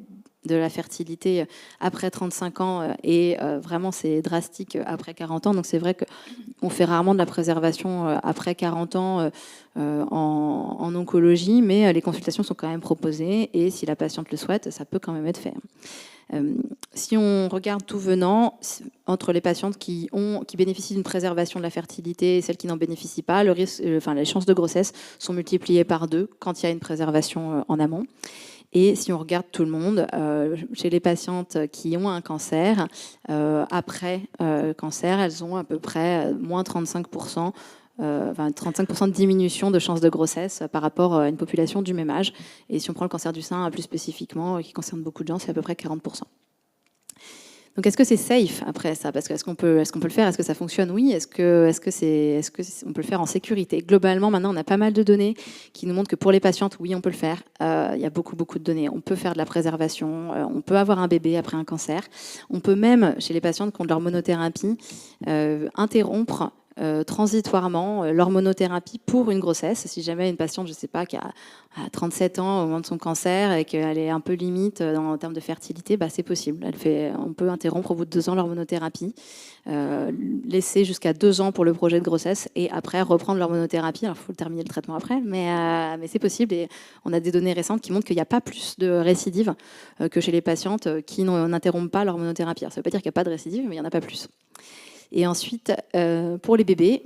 la fertilité après 35 ans et vraiment c'est drastique après 40 ans. Donc c'est vrai qu'on fait rarement de la préservation après 40 ans en oncologie, mais les consultations sont quand même proposées et si la patiente le souhaite, ça peut quand même être fait. Si on regarde tout venant, entre les patientes qui bénéficient d'une préservation de la fertilité et celles qui n'en bénéficient pas, les chances de grossesse sont multipliées par 2 quand il y a une préservation en amont. Et si on regarde tout le monde, chez les patientes qui ont un cancer, après cancer, elles ont à peu près moins 35%, 35% de diminution de chances de grossesse par rapport à une population du même âge. Et si on prend le cancer du sein plus spécifiquement, qui concerne beaucoup de gens, c'est à peu près 40%. Donc, est-ce que c'est safe après ça? Parce que est-ce qu'on peut le faire? Est-ce que ça fonctionne? Oui. Est-ce qu'on peut le faire en sécurité? Globalement, maintenant, on a pas mal de données qui nous montrent que pour les patientes, oui, on peut le faire. Il y a beaucoup de données. On peut faire de la préservation. On peut avoir un bébé après un cancer. On peut même, chez les patientes qui ont de l'hormonothérapie, interrompre transitoirement l'hormonothérapie pour une grossesse. Si jamais une patiente, je ne sais pas, qui a 37 ans au moment de son cancer et qu'elle est un peu limite en termes de fertilité, c'est possible. On peut interrompre au bout de 2 ans l'hormonothérapie, laisser jusqu'à 2 ans pour le projet de grossesse et après reprendre l'hormonothérapie. Alors, il faut terminer le traitement après, mais c'est possible. Et on a des données récentes qui montrent qu'il n'y a pas plus de récidive que chez les patientes qui n'interrompent pas l'hormonothérapie. Alors, ça ne veut pas dire qu'il n'y a pas de récidive, mais il n'y en a pas plus. Et ensuite, pour les bébés,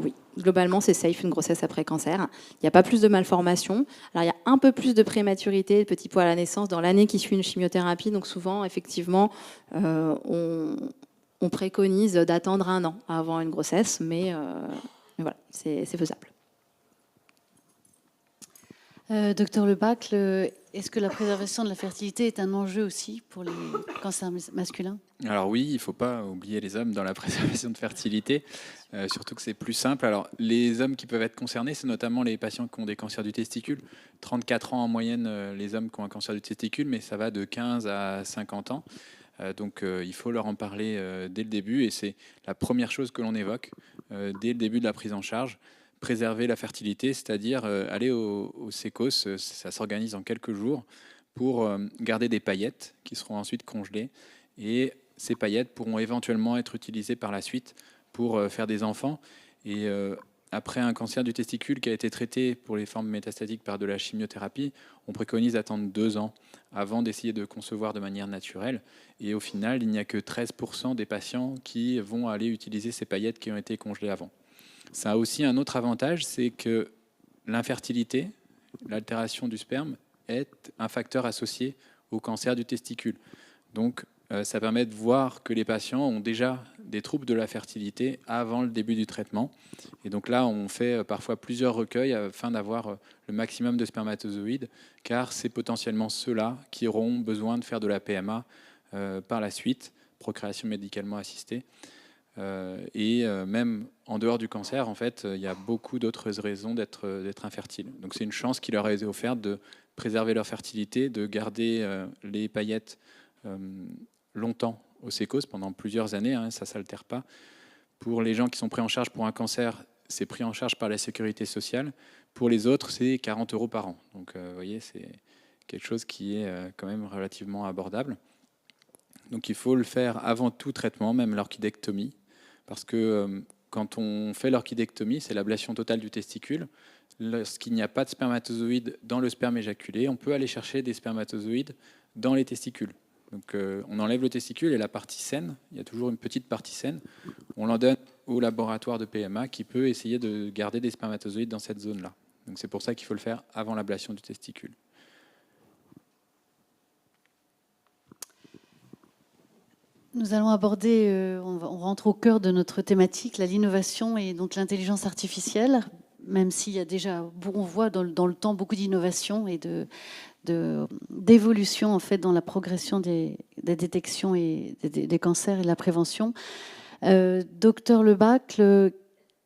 oui, globalement, c'est safe une grossesse après cancer. Il n'y a pas plus de malformations. Alors, il y a un peu plus de prématurité, de petits poids à la naissance dans l'année qui suit une chimiothérapie. Donc, souvent, effectivement, on préconise d'attendre 1 an avant une grossesse, mais voilà, c'est faisable. Docteur Lebacle, est-ce que la préservation de la fertilité est un enjeu aussi pour les cancers masculins? Alors oui, il ne faut pas oublier les hommes dans la préservation de fertilité, surtout que c'est plus simple. Alors les hommes qui peuvent être concernés, c'est notamment les patients qui ont des cancers du testicule. 34 ans en moyenne, les hommes qui ont un cancer du testicule, mais ça va de 15 à 50 ans. Donc il faut leur en parler dès le début et c'est la première chose que l'on évoque dès le début de la prise en charge. Préserver la fertilité, c'est-à-dire aller au sécos, ça s'organise en quelques jours, pour garder des paillettes qui seront ensuite congelées. Et ces paillettes pourront éventuellement être utilisées par la suite pour faire des enfants. Et après un cancer du testicule qui a été traité pour les formes métastatiques par de la chimiothérapie, on préconise d'attendre 2 ans avant d'essayer de concevoir de manière naturelle. Et au final, il n'y a que 13% des patients qui vont aller utiliser ces paillettes qui ont été congelées avant. Ça a aussi un autre avantage, c'est que l'infertilité, l'altération du sperme, est un facteur associé au cancer du testicule. Donc, ça permet de voir que les patients ont déjà des troubles de la fertilité avant le début du traitement. Et donc là, on fait parfois plusieurs recueils afin d'avoir le maximum de spermatozoïdes, car c'est potentiellement ceux-là qui auront besoin de faire de la PMA par la suite, procréation médicalement assistée. Même en dehors du cancer, en fait, il y a beaucoup d'autres raisons d'être infertile. Donc c'est une chance qui leur a été offerte de préserver leur fertilité, de garder les paillettes longtemps au sécos, pendant plusieurs années, hein, ça ne s'altère pas. Pour les gens qui sont pris en charge pour un cancer, c'est pris en charge par la sécurité sociale. Pour les autres, c'est 40 € par an. Donc vous voyez, c'est quelque chose qui est quand même relativement abordable. Donc il faut le faire avant tout traitement, même l'orchidectomie, parce que quand on fait l'orchidectomie, c'est l'ablation totale du testicule. Lorsqu'il n'y a pas de spermatozoïdes dans le sperme éjaculé, on peut aller chercher des spermatozoïdes dans les testicules. Donc on enlève le testicule et la partie saine, il y a toujours une petite partie saine, on l'en donne au laboratoire de PMA qui peut essayer de garder des spermatozoïdes dans cette zone-là. Donc c'est pour ça qu'il faut le faire avant l'ablation du testicule. Nous allons aborder, on rentre au cœur de notre thématique, l'innovation et donc l'intelligence artificielle, même s'il y a déjà, on voit dans le temps beaucoup d'innovation et d'évolution en fait dans la progression des détections et des cancers et de la prévention. Docteur Lebac,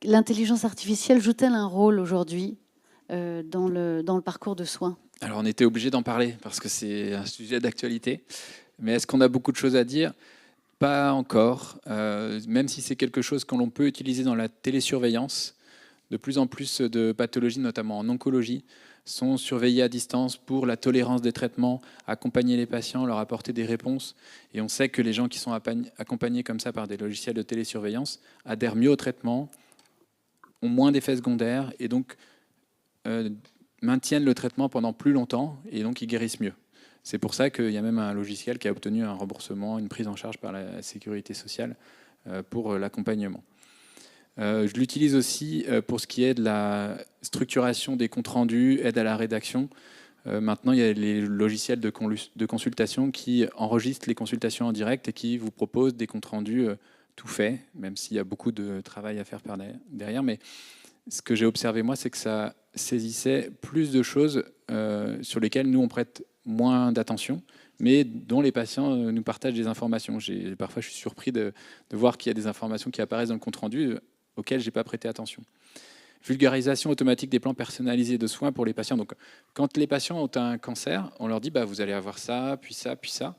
l'intelligence artificielle joue-t-elle un rôle aujourd'hui dans le parcours de soins? Alors on était obligé d'en parler parce que c'est un sujet d'actualité. Mais est-ce qu'on a beaucoup de choses à dire? Pas encore. Même si c'est quelque chose que l'on peut utiliser dans la télésurveillance, de plus en plus de pathologies, notamment en oncologie, sont surveillées à distance pour la tolérance des traitements, accompagner les patients, leur apporter des réponses. Et on sait que les gens qui sont accompagnés comme ça par des logiciels de télésurveillance adhèrent mieux au traitement, ont moins d'effets secondaires et donc maintiennent le traitement pendant plus longtemps et donc ils guérissent mieux. C'est pour ça qu'il y a même un logiciel qui a obtenu un remboursement, une prise en charge par la sécurité sociale pour l'accompagnement. Je l'utilise aussi pour ce qui est de la structuration des comptes rendus, aide à la rédaction. Maintenant, il y a les logiciels de consultation qui enregistrent les consultations en direct et qui vous proposent des comptes rendus tout faits, même s'il y a beaucoup de travail à faire derrière. Mais ce que j'ai observé, moi, c'est que ça saisissait plus de choses sur lesquelles nous, on prête moins d'attention, mais dont les patients nous partagent des informations. Parfois, je suis surpris de voir qu'il y a des informations qui apparaissent dans le compte-rendu auxquelles je n'ai pas prêté attention. Vulgarisation automatique des plans personnalisés de soins pour les patients. Donc, quand les patients ont un cancer, on leur dit vous allez avoir ça, puis ça, puis ça.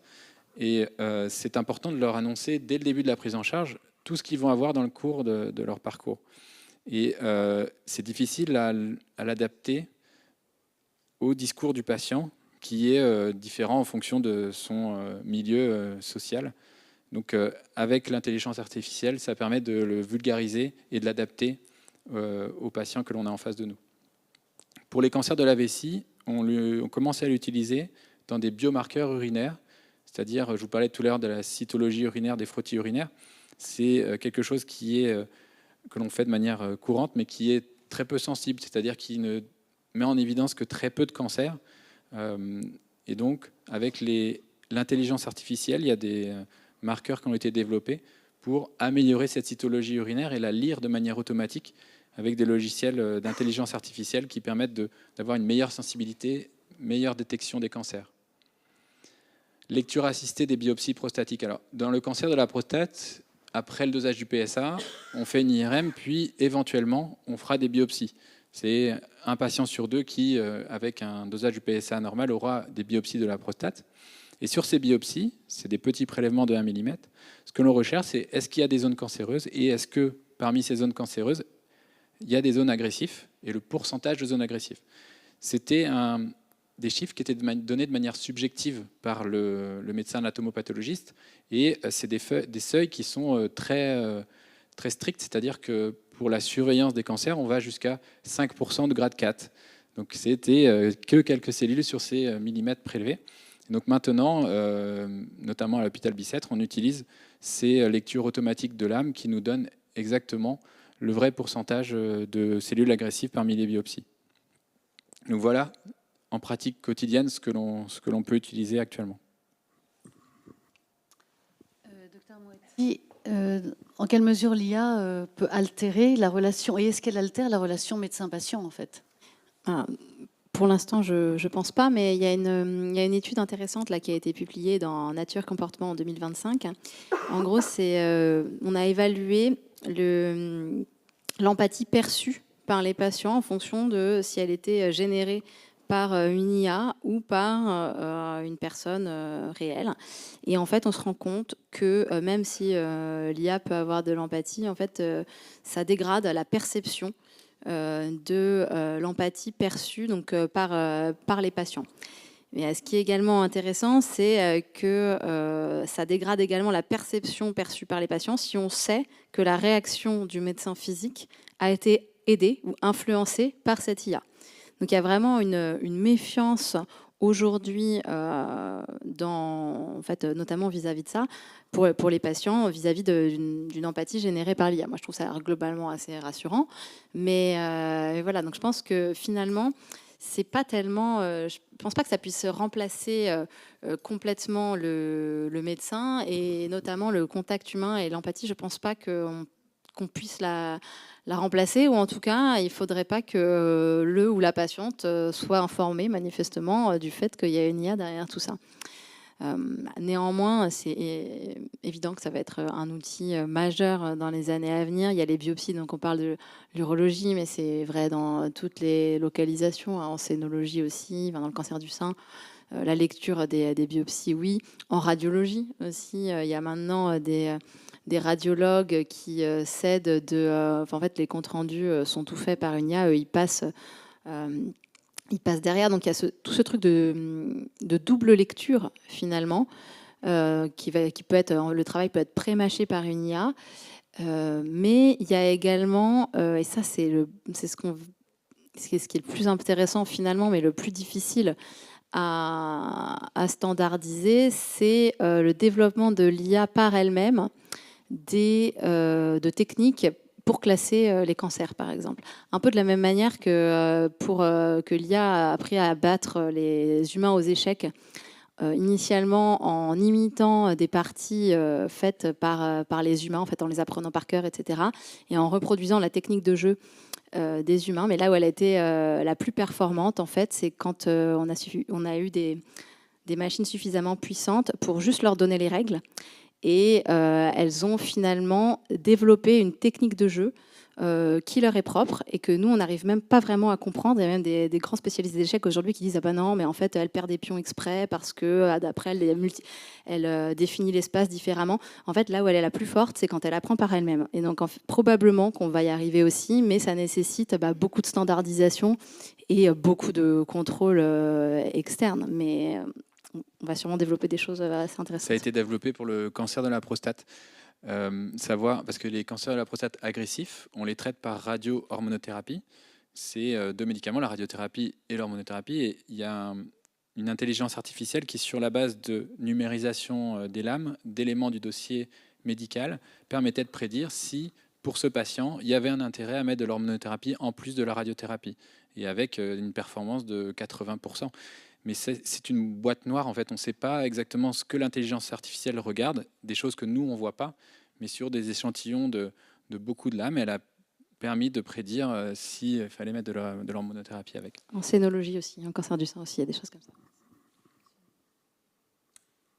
Et c'est important de leur annoncer dès le début de la prise en charge tout ce qu'ils vont avoir dans le cours de leur parcours. Et c'est difficile à l'adapter au discours du patient, qui est différent en fonction de son milieu social. Donc avec l'intelligence artificielle, ça permet de le vulgariser et de l'adapter aux patients que l'on a en face de nous. Pour les cancers de la vessie, on commence à l'utiliser dans des biomarqueurs urinaires, c'est-à-dire, je vous parlais tout à l'heure de la cytologie urinaire, des frottis urinaires. C'est quelque chose que l'on fait de manière courante, mais qui est très peu sensible, c'est-à-dire qui ne met en évidence que très peu de cancers. Et donc, avec l'intelligence artificielle, il y a des marqueurs qui ont été développés pour améliorer cette cytologie urinaire et la lire de manière automatique avec des logiciels d'intelligence artificielle qui permettent d'avoir une meilleure sensibilité, meilleure détection des cancers. Lecture assistée des biopsies prostatiques. Alors, dans le cancer de la prostate, après le dosage du PSA, on fait une IRM, puis éventuellement, on fera des biopsies. C'est un patient sur 2 qui, avec un dosage du PSA normal, aura des biopsies de la prostate. Et sur ces biopsies, c'est des petits prélèvements de 1 mm. Ce que l'on recherche, c'est est-ce qu'il y a des zones cancéreuses et est-ce que parmi ces zones cancéreuses, il y a des zones agressives et le pourcentage de zones agressives. C'était des chiffres qui étaient donnés de manière subjective par le médecin anatomopathologiste et c'est des seuils qui sont très stricts, c'est-à-dire que pour la surveillance des cancers, on va jusqu'à 5% de grade 4. Donc c'était que quelques cellules sur ces millimètres prélevés. Donc maintenant, notamment à l'hôpital Bicêtre, on utilise ces lectures automatiques de l'âme qui nous donnent exactement le vrai pourcentage de cellules agressives parmi les biopsies. Donc voilà, en pratique quotidienne, ce que l'on peut utiliser actuellement. Docteur Moati, en quelle mesure l'IA peut altérer la relation, et est-ce qu'elle altère la relation médecin-patient en fait? Pour l'instant, je ne pense pas, mais il y a une étude intéressante là, qui a été publiée dans Nature Comportement en 2025. En gros, on a évalué l'empathie perçue par les patients en fonction de si elle était générée par une IA ou par une personne réelle. Et en fait, on se rend compte que même si l'IA peut avoir de l'empathie, en fait, ça dégrade la perception de l'empathie perçue donc, par les patients. Mais ce qui est également intéressant, c'est que ça dégrade également la perception perçue par les patients si on sait que la réaction du médecin physique a été aidée ou influencée par cette IA. Donc il y a vraiment une méfiance aujourd'hui, en fait, notamment vis-à-vis de ça, pour les patients, vis-à-vis d'une empathie générée par l'IA. Moi, je trouve ça globalement assez rassurant. Mais voilà, donc je pense que finalement, c'est pas tellement. Je pense pas que ça puisse remplacer complètement le médecin et notamment le contact humain et l'empathie. Je pense pas qu'on puisse la remplacer, ou en tout cas, il ne faudrait pas que le ou la patiente soit informé manifestement du fait qu'il y a une IA derrière tout ça. Néanmoins, c'est évident que ça va être un outil majeur dans les années à venir. Il y a les biopsies, donc on parle de l'urologie, mais c'est vrai dans toutes les localisations, en scénologie aussi, dans le cancer du sein. La lecture des biopsies, oui. En radiologie aussi, il y a maintenant des radiologues qui cèdent en fait, les comptes rendus sont tout faits par une IA. Eux, ils passent derrière. Donc, il y a tout ce truc de double lecture, finalement, qui peut être... Le travail peut être pré-mâché par une IA. Mais il y a également... et ça, c'est ce qui est le plus intéressant, finalement, mais le plus difficile à standardiser, c'est le développement de l'IA par elle-même, de techniques pour classer les cancers, par exemple. Un peu de la même manière que que l'IA a appris à battre les humains aux échecs, initialement en imitant des parties faites par les humains, en fait, en les apprenant par cœur, etc., et en reproduisant la technique de jeu des humains. Mais là où elle a été la plus performante, en fait, c'est quand on a eu des machines suffisamment puissantes pour juste leur donner les règles. Et elles ont finalement développé une technique de jeu qui leur est propre et que nous, on n'arrive même pas vraiment à comprendre. Il y a même des grands spécialistes d'échecs aujourd'hui qui disent « Ah ben non, mais en fait, elle perd des pions exprès parce que d'après, elle définit l'espace différemment. » En fait, là où elle est la plus forte, c'est quand elle apprend par elle-même. Et donc, probablement qu'on va y arriver aussi, mais ça nécessite beaucoup de standardisation et beaucoup de contrôle externe. Mais on va sûrement développer des choses assez intéressantes. Ça a été développé pour le cancer de la prostate. Parce que les cancers de la prostate agressifs, on les traite par radio-hormonothérapie. C'est deux médicaments, la radiothérapie et l'hormonothérapie. Et il y a une intelligence artificielle qui, sur la base de numérisation des lames, d'éléments du dossier médical, permettait de prédire si, pour ce patient, il y avait un intérêt à mettre de l'hormonothérapie en plus de la radiothérapie, et avec une performance de 80%. Mais c'est une boîte noire, en fait. On ne sait pas exactement ce que l'intelligence artificielle regarde, des choses que nous, on ne voit pas, mais sur des échantillons de beaucoup de lames, elle a permis de prédire s'il fallait mettre de l'hormonothérapie avec. En scénologie aussi, en cancer du sein aussi, il y a des choses comme ça.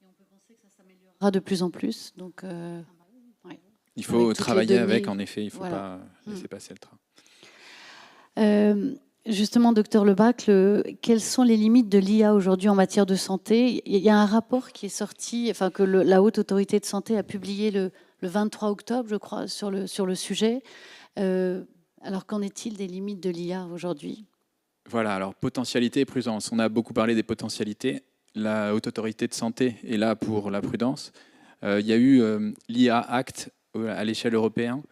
Et on peut penser que ça s'améliorera de plus en plus. Donc, ouais. Il faut travailler avec, en effet, il ne faut pas laisser passer le train. Justement, docteur Lebac, quelles sont les limites de l'IA aujourd'hui en matière de santé? Il y a un rapport qui est sorti, enfin que la Haute Autorité de Santé a publié le 23 octobre, je crois, sur le sujet. Alors, qu'en est-il des limites de l'IA aujourd'hui? Voilà, alors potentialité et prudence. On a beaucoup parlé des potentialités. La Haute Autorité de Santé est là pour la prudence. Il y a eu l'IA Act à l'échelle européenne,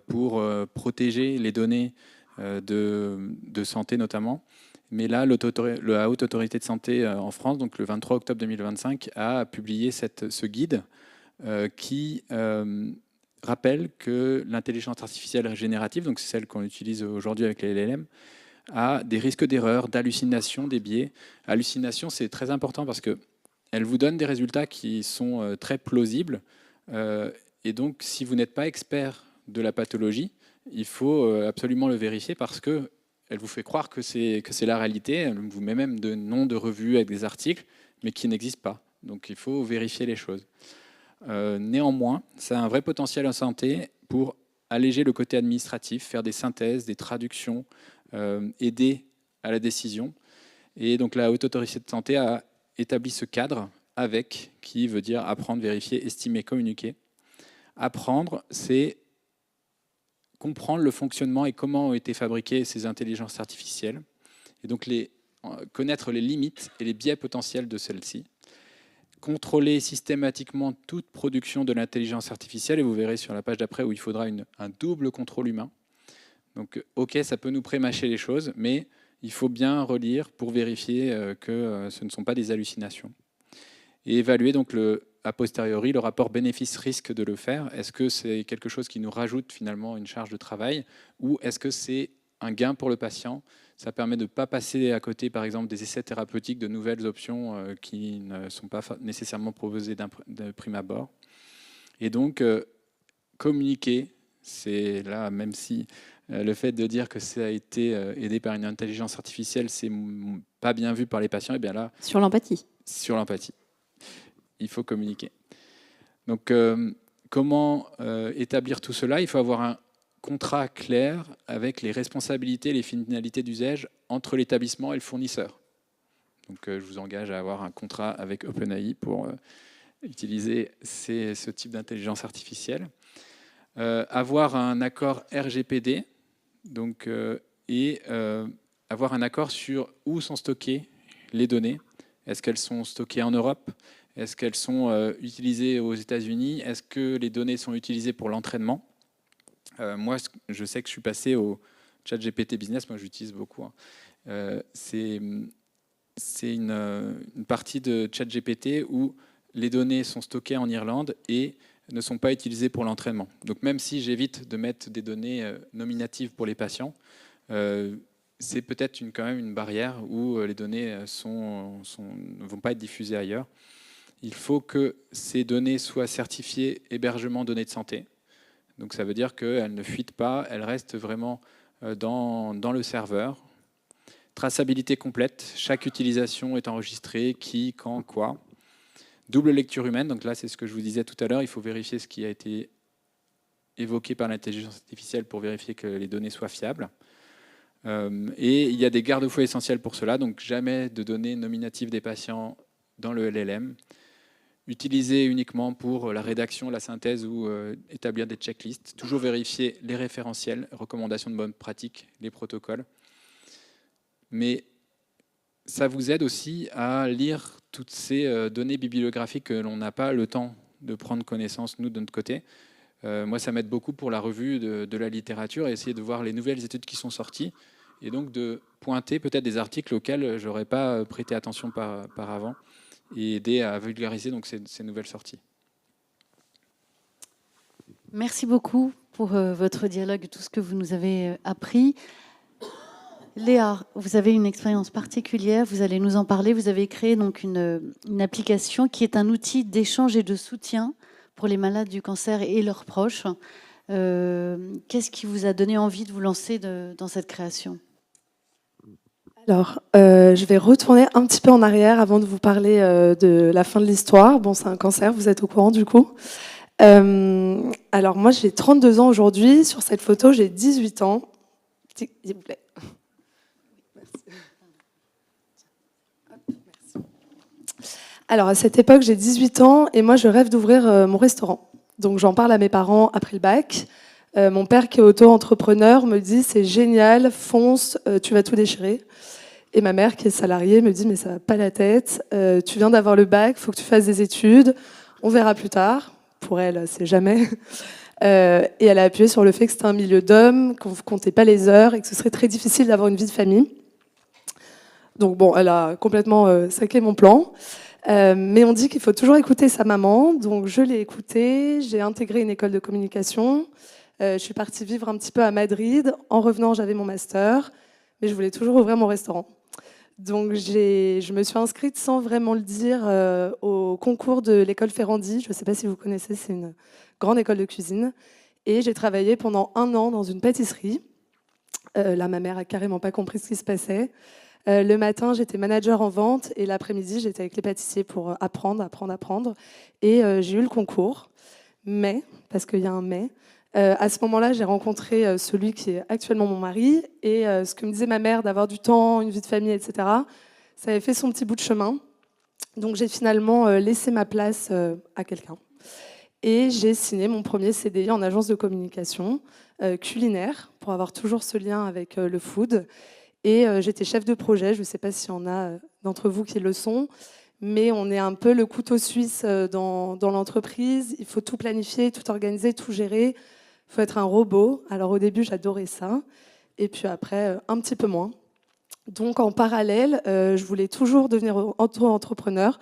pour protéger les données de santé notamment. Mais là, la Haute Autorité de Santé en France, donc le 23 octobre 2025, a publié ce guide qui rappelle que l'intelligence artificielle générative, donc c'est celle qu'on utilise aujourd'hui avec les LLM, a des risques d'erreur, d'hallucination, des biais. Hallucination, c'est très important parce qu'elle vous donne des résultats qui sont très plausibles. Et donc, si vous n'êtes pas expert de la pathologie, il faut absolument le vérifier parce que elle vous fait croire que c'est la réalité. Elle vous met même de noms de revues avec des articles, mais qui n'existent pas. Donc il faut vérifier les choses. Néanmoins, ça a un vrai potentiel en santé pour alléger le côté administratif, faire des synthèses, des traductions, aider à la décision. Et donc la Haute Autorité de Santé a établi ce cadre avec, qui veut dire apprendre, vérifier, estimer, communiquer. Apprendre, c'est comprendre le fonctionnement et comment ont été fabriquées ces intelligences artificielles, et donc connaître les limites et les biais potentiels de celles-ci. Contrôler systématiquement toute production de l'intelligence artificielle, et vous verrez sur la page d'après où il faudra un double contrôle humain. Donc, ok, ça peut nous prémâcher les choses, mais il faut bien relire pour vérifier que ce ne sont pas des hallucinations. Et évaluer donc a posteriori le rapport bénéfice-risque de le faire. Est-ce que c'est quelque chose qui nous rajoute finalement une charge de travail, ou est-ce que c'est un gain pour le patient? Ça permet de ne pas passer à côté, par exemple, des essais thérapeutiques, de nouvelles options qui ne sont pas nécessairement proposées de prime abord. Et donc, communiquer, c'est là, même si le fait de dire que ça a été aidé par une intelligence artificielle, c'est pas bien vu par les patients, et bien là... Sur l'empathie. Sur l'empathie. Il faut communiquer. Donc, comment établir tout cela? Il faut avoir un contrat clair avec les responsabilités, les finalités d'usage entre l'établissement et le fournisseur. Donc, je vous engage à avoir un contrat avec OpenAI pour utiliser ce type d'intelligence artificielle. Avoir un accord RGPD, donc, et avoir un accord sur où sont stockées les données. Est-ce qu'elles sont stockées en Europe? Est-ce qu'elles sont utilisées aux États-Unis? Est-ce que les données sont utilisées pour l'entraînement? Moi, je sais que je suis passé au ChatGPT Business. Moi, j'utilise beaucoup. C'est une partie de ChatGPT où les données sont stockées en Irlande et ne sont pas utilisées pour l'entraînement. Donc, même si j'évite de mettre des données nominatives pour les patients, c'est peut-être quand même une barrière où les données ne vont pas être diffusées ailleurs. Il faut que ces données soient certifiées hébergement données de santé. Donc ça veut dire qu'elles ne fuitent pas, elles restent vraiment dans le serveur. Traçabilité complète, chaque utilisation est enregistrée, qui, quand, quoi. Double lecture humaine, donc là c'est ce que je vous disais tout à l'heure, il faut vérifier ce qui a été évoqué par l'intelligence artificielle pour vérifier que les données soient fiables. Et il y a des garde-fous essentiels pour cela, donc jamais de données nominatives des patients dans le LLM. Utiliser uniquement pour la rédaction, la synthèse ou établir des checklists. Toujours vérifier les référentiels, recommandations de bonne pratique, les protocoles. Mais ça vous aide aussi à lire toutes ces données bibliographiques que l'on n'a pas le temps de prendre connaissance, nous, de notre côté. Moi, ça m'aide beaucoup pour la revue de la littérature et essayer de voir les nouvelles études qui sont sorties et donc de pointer peut-être des articles auxquels je n'aurais pas prêté attention par avant, et aider à vulgariser donc ces nouvelles sorties. Merci beaucoup pour votre dialogue et tout ce que vous nous avez appris. Léa, vous avez une expérience particulière, vous allez nous en parler. Vous avez créé donc une application qui est un outil d'échange et de soutien pour les malades du cancer et leurs proches. Qu'est-ce qui vous a donné envie de vous lancer dans cette création ? Alors, je vais retourner un petit peu en arrière avant de vous parler de la fin de l'histoire. Bon, c'est un cancer, vous êtes au courant du coup. Alors, moi, j'ai 32 ans aujourd'hui. Sur cette photo, j'ai 18 ans. S'il vous plaît. Merci. Alors, à cette époque, j'ai 18 ans et moi, je rêve d'ouvrir mon restaurant. Donc, j'en parle à mes parents après le bac. Mon père, qui est auto-entrepreneur, me dit « c'est génial, fonce, tu vas tout déchirer ». Et ma mère, qui est salariée, me dit « mais ça va pas la tête, tu viens d'avoir le bac, il faut que tu fasses des études, on verra plus tard ». Pour elle, c'est jamais. Et elle a appuyé sur le fait que c'était un milieu d'hommes, qu'on ne comptait pas les heures et que ce serait très difficile d'avoir une vie de famille. Donc bon, elle a complètement saqué mon plan. Mais on dit qu'il faut toujours écouter sa maman. Donc je l'ai écoutée, j'ai intégré une école de communication. Je suis partie vivre un petit peu à Madrid. En revenant, j'avais mon master, mais je voulais toujours ouvrir mon restaurant. Donc je me suis inscrite sans vraiment le dire au concours de l'école Ferrandi. Je ne sais pas si vous connaissez, c'est une grande école de cuisine. Et j'ai travaillé pendant 1 an dans une pâtisserie. Là, ma mère a carrément pas compris ce qui se passait. Le matin, j'étais manager en vente et l'après-midi, j'étais avec les pâtissiers pour apprendre. Et j'ai eu le concours. Mais, parce qu'il y a un mais, à ce moment-là, j'ai rencontré celui qui est actuellement mon mari. Et ce que me disait ma mère d'avoir du temps, une vie de famille, etc., ça avait fait son petit bout de chemin. Donc j'ai finalement laissé ma place à quelqu'un. Et j'ai signé mon premier CDI en agence de communication culinaire pour avoir toujours ce lien avec le food. Et j'étais chef de projet, je ne sais pas s'il y en a d'entre vous qui le sont, mais on est un peu le couteau suisse dans l'entreprise. Il faut tout planifier, tout organiser, tout gérer. Il faut être un robot. Alors au début, j'adorais ça. Et puis après, un petit peu moins. Donc en parallèle, je voulais toujours devenir auto-entrepreneur.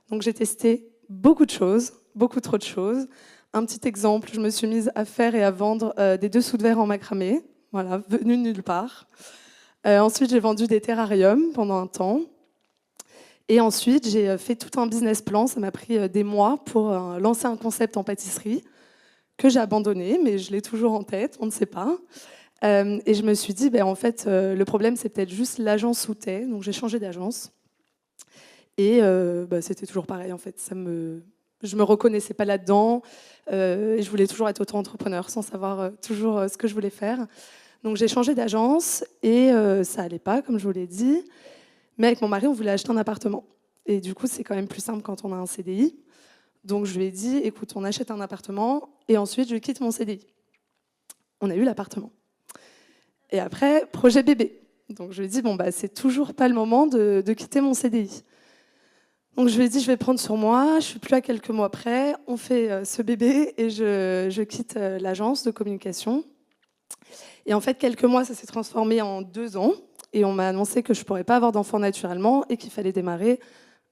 Donc j'ai testé beaucoup de choses, beaucoup trop de choses. Un petit exemple, je me suis mise à faire et à vendre des dessous de verre en macramé. Voilà, venu de nulle part. Ensuite, j'ai vendu des terrariums pendant un temps. Et ensuite, j'ai fait tout un business plan. Ça m'a pris des mois pour lancer un concept en pâtisserie que j'ai abandonné, mais je l'ai toujours en tête, on ne sait pas. Et je me suis dit, en fait, le problème, c'est peut-être juste l'agence où t'es. Donc, j'ai changé d'agence. Et c'était toujours pareil, en fait. Je me reconnaissais pas là-dedans. Et je voulais toujours être auto-entrepreneur sans savoir toujours ce que je voulais faire. Donc j'ai changé d'agence et ça allait pas, comme je vous l'ai dit. Mais avec mon mari, on voulait acheter un appartement. Et du coup, c'est quand même plus simple quand on a un CDI. Donc je lui ai dit, écoute, on achète un appartement et ensuite je quitte mon CDI. On a eu l'appartement. Et après, projet bébé. Donc je lui ai dit, c'est toujours pas le moment de quitter mon CDI. Donc je lui ai dit, je vais prendre sur moi, je suis plus à quelques mois près, on fait ce bébé et je quitte l'agence de communication. Et en fait, quelques mois, ça s'est transformé en 2 ans. Et on m'a annoncé que je ne pourrais pas avoir d'enfant naturellement et qu'il fallait démarrer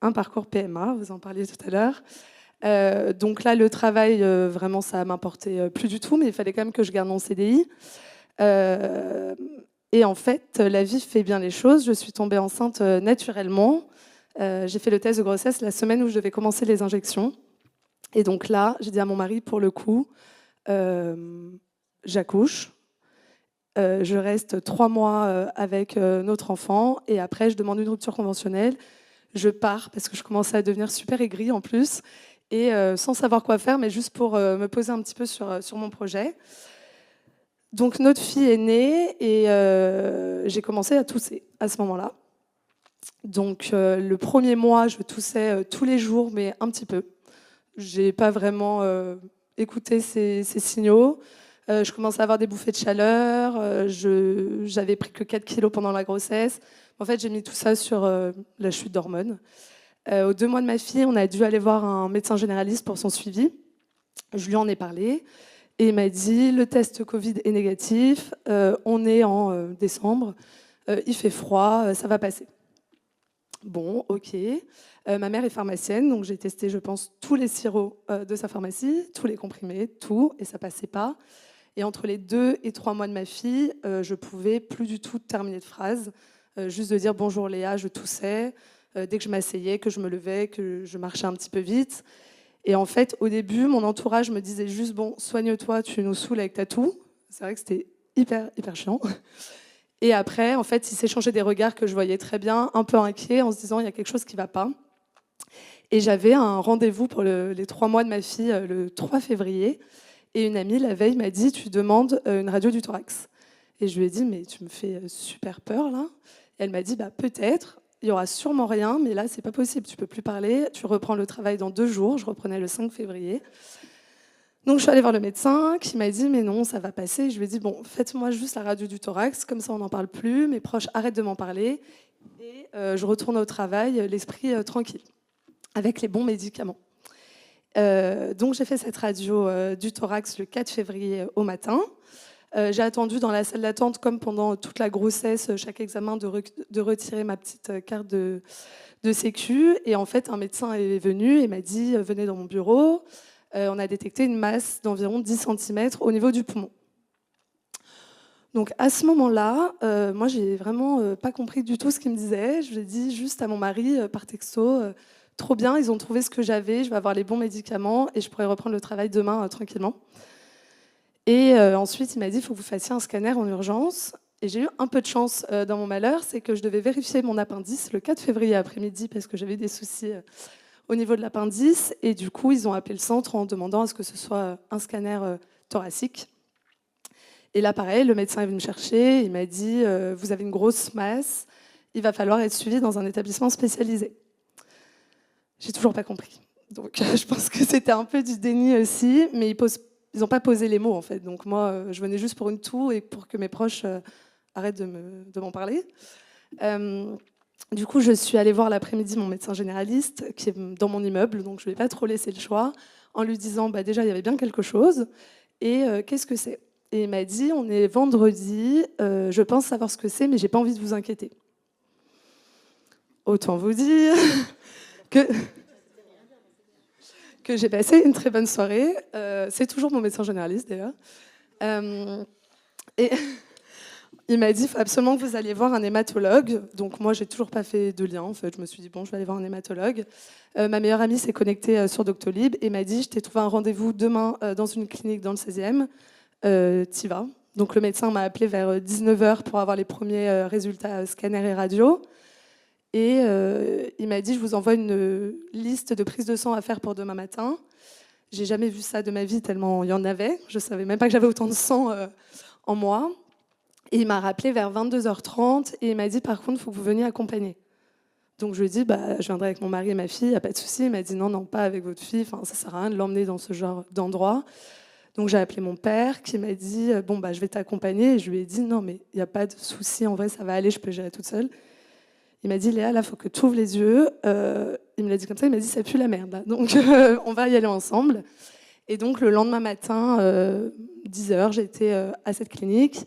un parcours PMA. Vous en parliez tout à l'heure. Donc là, le travail, vraiment, ça m'importait plus du tout. Mais il fallait quand même que je garde mon CDI. Et en fait, la vie fait bien les choses. Je suis tombée enceinte naturellement. J'ai fait le test de grossesse la semaine où je devais commencer les injections. Et donc là, j'ai dit à mon mari, pour le coup, j'accouche. Je reste 3 mois avec notre enfant et après je demande une rupture conventionnelle. Je pars parce que je commençais à devenir super aigrie en plus et sans savoir quoi faire, mais juste pour me poser un petit peu sur mon projet. Donc notre fille est née et j'ai commencé à tousser à ce moment-là. Donc le premier mois, je toussais tous les jours, mais un petit peu. J'ai pas vraiment écouté ces signaux. Je commençais à avoir des bouffées de chaleur. J'avais pris que 4 kilos pendant la grossesse. En fait, j'ai mis tout ça sur la chute d'hormones. Aux 2 mois de ma fille, on a dû aller voir un médecin généraliste pour son suivi. Je lui en ai parlé et il m'a dit le test Covid est négatif. On est en décembre. Il fait froid, ça va passer. Bon, ok. Ma mère est pharmacienne, donc j'ai testé, je pense, tous les sirops de sa pharmacie, tous les comprimés, tout, et ça passait pas. Et entre les 2 et 3 mois de ma fille, je pouvais plus du tout terminer de phrase, juste de dire bonjour Léa, je toussais, dès que je m'asseyais, que je me levais, que je marchais un petit peu vite. Et en fait, au début, mon entourage me disait juste bon, soigne-toi, tu nous saoules avec ta toux. C'est vrai que c'était hyper chiant. Et après, en fait, il s'échangeait des regards que je voyais très bien, un peu inquiet, en se disant il y a quelque chose qui ne va pas. Et j'avais un rendez-vous pour les 3 mois de ma fille le 3 février. Et une amie, la veille, m'a dit, tu demandes une radio du thorax. Et je lui ai dit, mais tu me fais super peur, là. Et elle m'a dit, peut-être, il y aura sûrement rien, mais là, c'est pas possible, tu peux plus parler, tu reprends le travail dans 2 jours. Je reprenais le 5 février. Donc, je suis allée voir le médecin qui m'a dit, mais non, ça va passer. Et je lui ai dit, bon, faites-moi juste la radio du thorax, comme ça, on n'en parle plus. Mes proches arrêtent de m'en parler. Et je retourne au travail, l'esprit tranquille, avec les bons médicaments. Donc j'ai fait cette radio du thorax le 4 février au matin. J'ai attendu dans la salle d'attente, comme pendant toute la grossesse, chaque examen, de retirer ma petite carte de sécu. Et en fait, un médecin est venu et m'a dit « Venez dans mon bureau ». On a détecté une masse d'environ 10 cm au niveau du poumon. Donc à ce moment-là, moi, j'ai vraiment pas compris du tout ce qu'il me disait. Je lui ai dit juste à mon mari, par texto, trop bien, ils ont trouvé ce que j'avais, je vais avoir les bons médicaments et je pourrai reprendre le travail demain tranquillement. Et ensuite, il m'a dit, il faut que vous fassiez un scanner en urgence. Et j'ai eu un peu de chance dans mon malheur, c'est que je devais vérifier mon appendice le 4 février après-midi parce que j'avais des soucis au niveau de l'appendice. Et du coup, ils ont appelé le centre en demandant à ce que ce soit un scanner thoracique. Et là, pareil, le médecin est venu me chercher. Il m'a dit, vous avez une grosse masse, il va falloir être suivi dans un établissement spécialisé. J'ai toujours pas compris. Donc, je pense que c'était un peu du déni aussi, mais ils n'ont pas posé les mots, en fait. Donc, moi, je venais juste pour une toux et pour que mes proches arrêtent de m'en parler. Du coup, je suis allée voir l'après-midi mon médecin généraliste, qui est dans mon immeuble, donc je ne lui ai pas trop laissé le choix, en lui disant, déjà, il y avait bien quelque chose, et qu'est-ce que c'est ? Et il m'a dit, on est vendredi, je pense savoir ce que c'est, mais je n'ai pas envie de vous inquiéter. Autant vous dire que j'ai passé une très bonne soirée. C'est toujours mon médecin généraliste, d'ailleurs. Et il m'a dit, il faut absolument que vous alliez voir un hématologue. Donc moi, j'ai toujours pas fait de lien. En fait, je me suis dit, bon, je vais aller voir un hématologue. Ma meilleure amie s'est connectée sur Doctolib et m'a dit, je t'ai trouvé un rendez-vous demain dans une clinique dans le 16e. T'y vas. Donc le médecin m'a appelé vers 19h pour avoir les premiers résultats scanner et radio. Et il m'a dit, je vous envoie une liste de prises de sang à faire pour demain matin. J'ai jamais vu ça de ma vie tellement il y en avait. Je savais même pas que j'avais autant de sang en moi. Et il m'a rappelé vers 22h30 et il m'a dit, par contre, il faut que vous veniez accompagner. Donc je lui ai dit, je viendrai avec mon mari et ma fille, il n'y a pas de souci. Il m'a dit, non, pas avec votre fille, enfin, ça ne sert à rien de l'emmener dans ce genre d'endroit. Donc j'ai appelé mon père qui m'a dit, je vais t'accompagner. Et je lui ai dit, non, mais il n'y a pas de souci, en vrai, ça va aller, je peux gérer toute seule. Il m'a dit, Léa, là, il faut que tu ouvres les yeux. Il me l'a dit comme ça, il m'a dit, ça pue la merde. Là. Donc on va y aller ensemble. Et donc le lendemain matin, 10h, j'étais à cette clinique.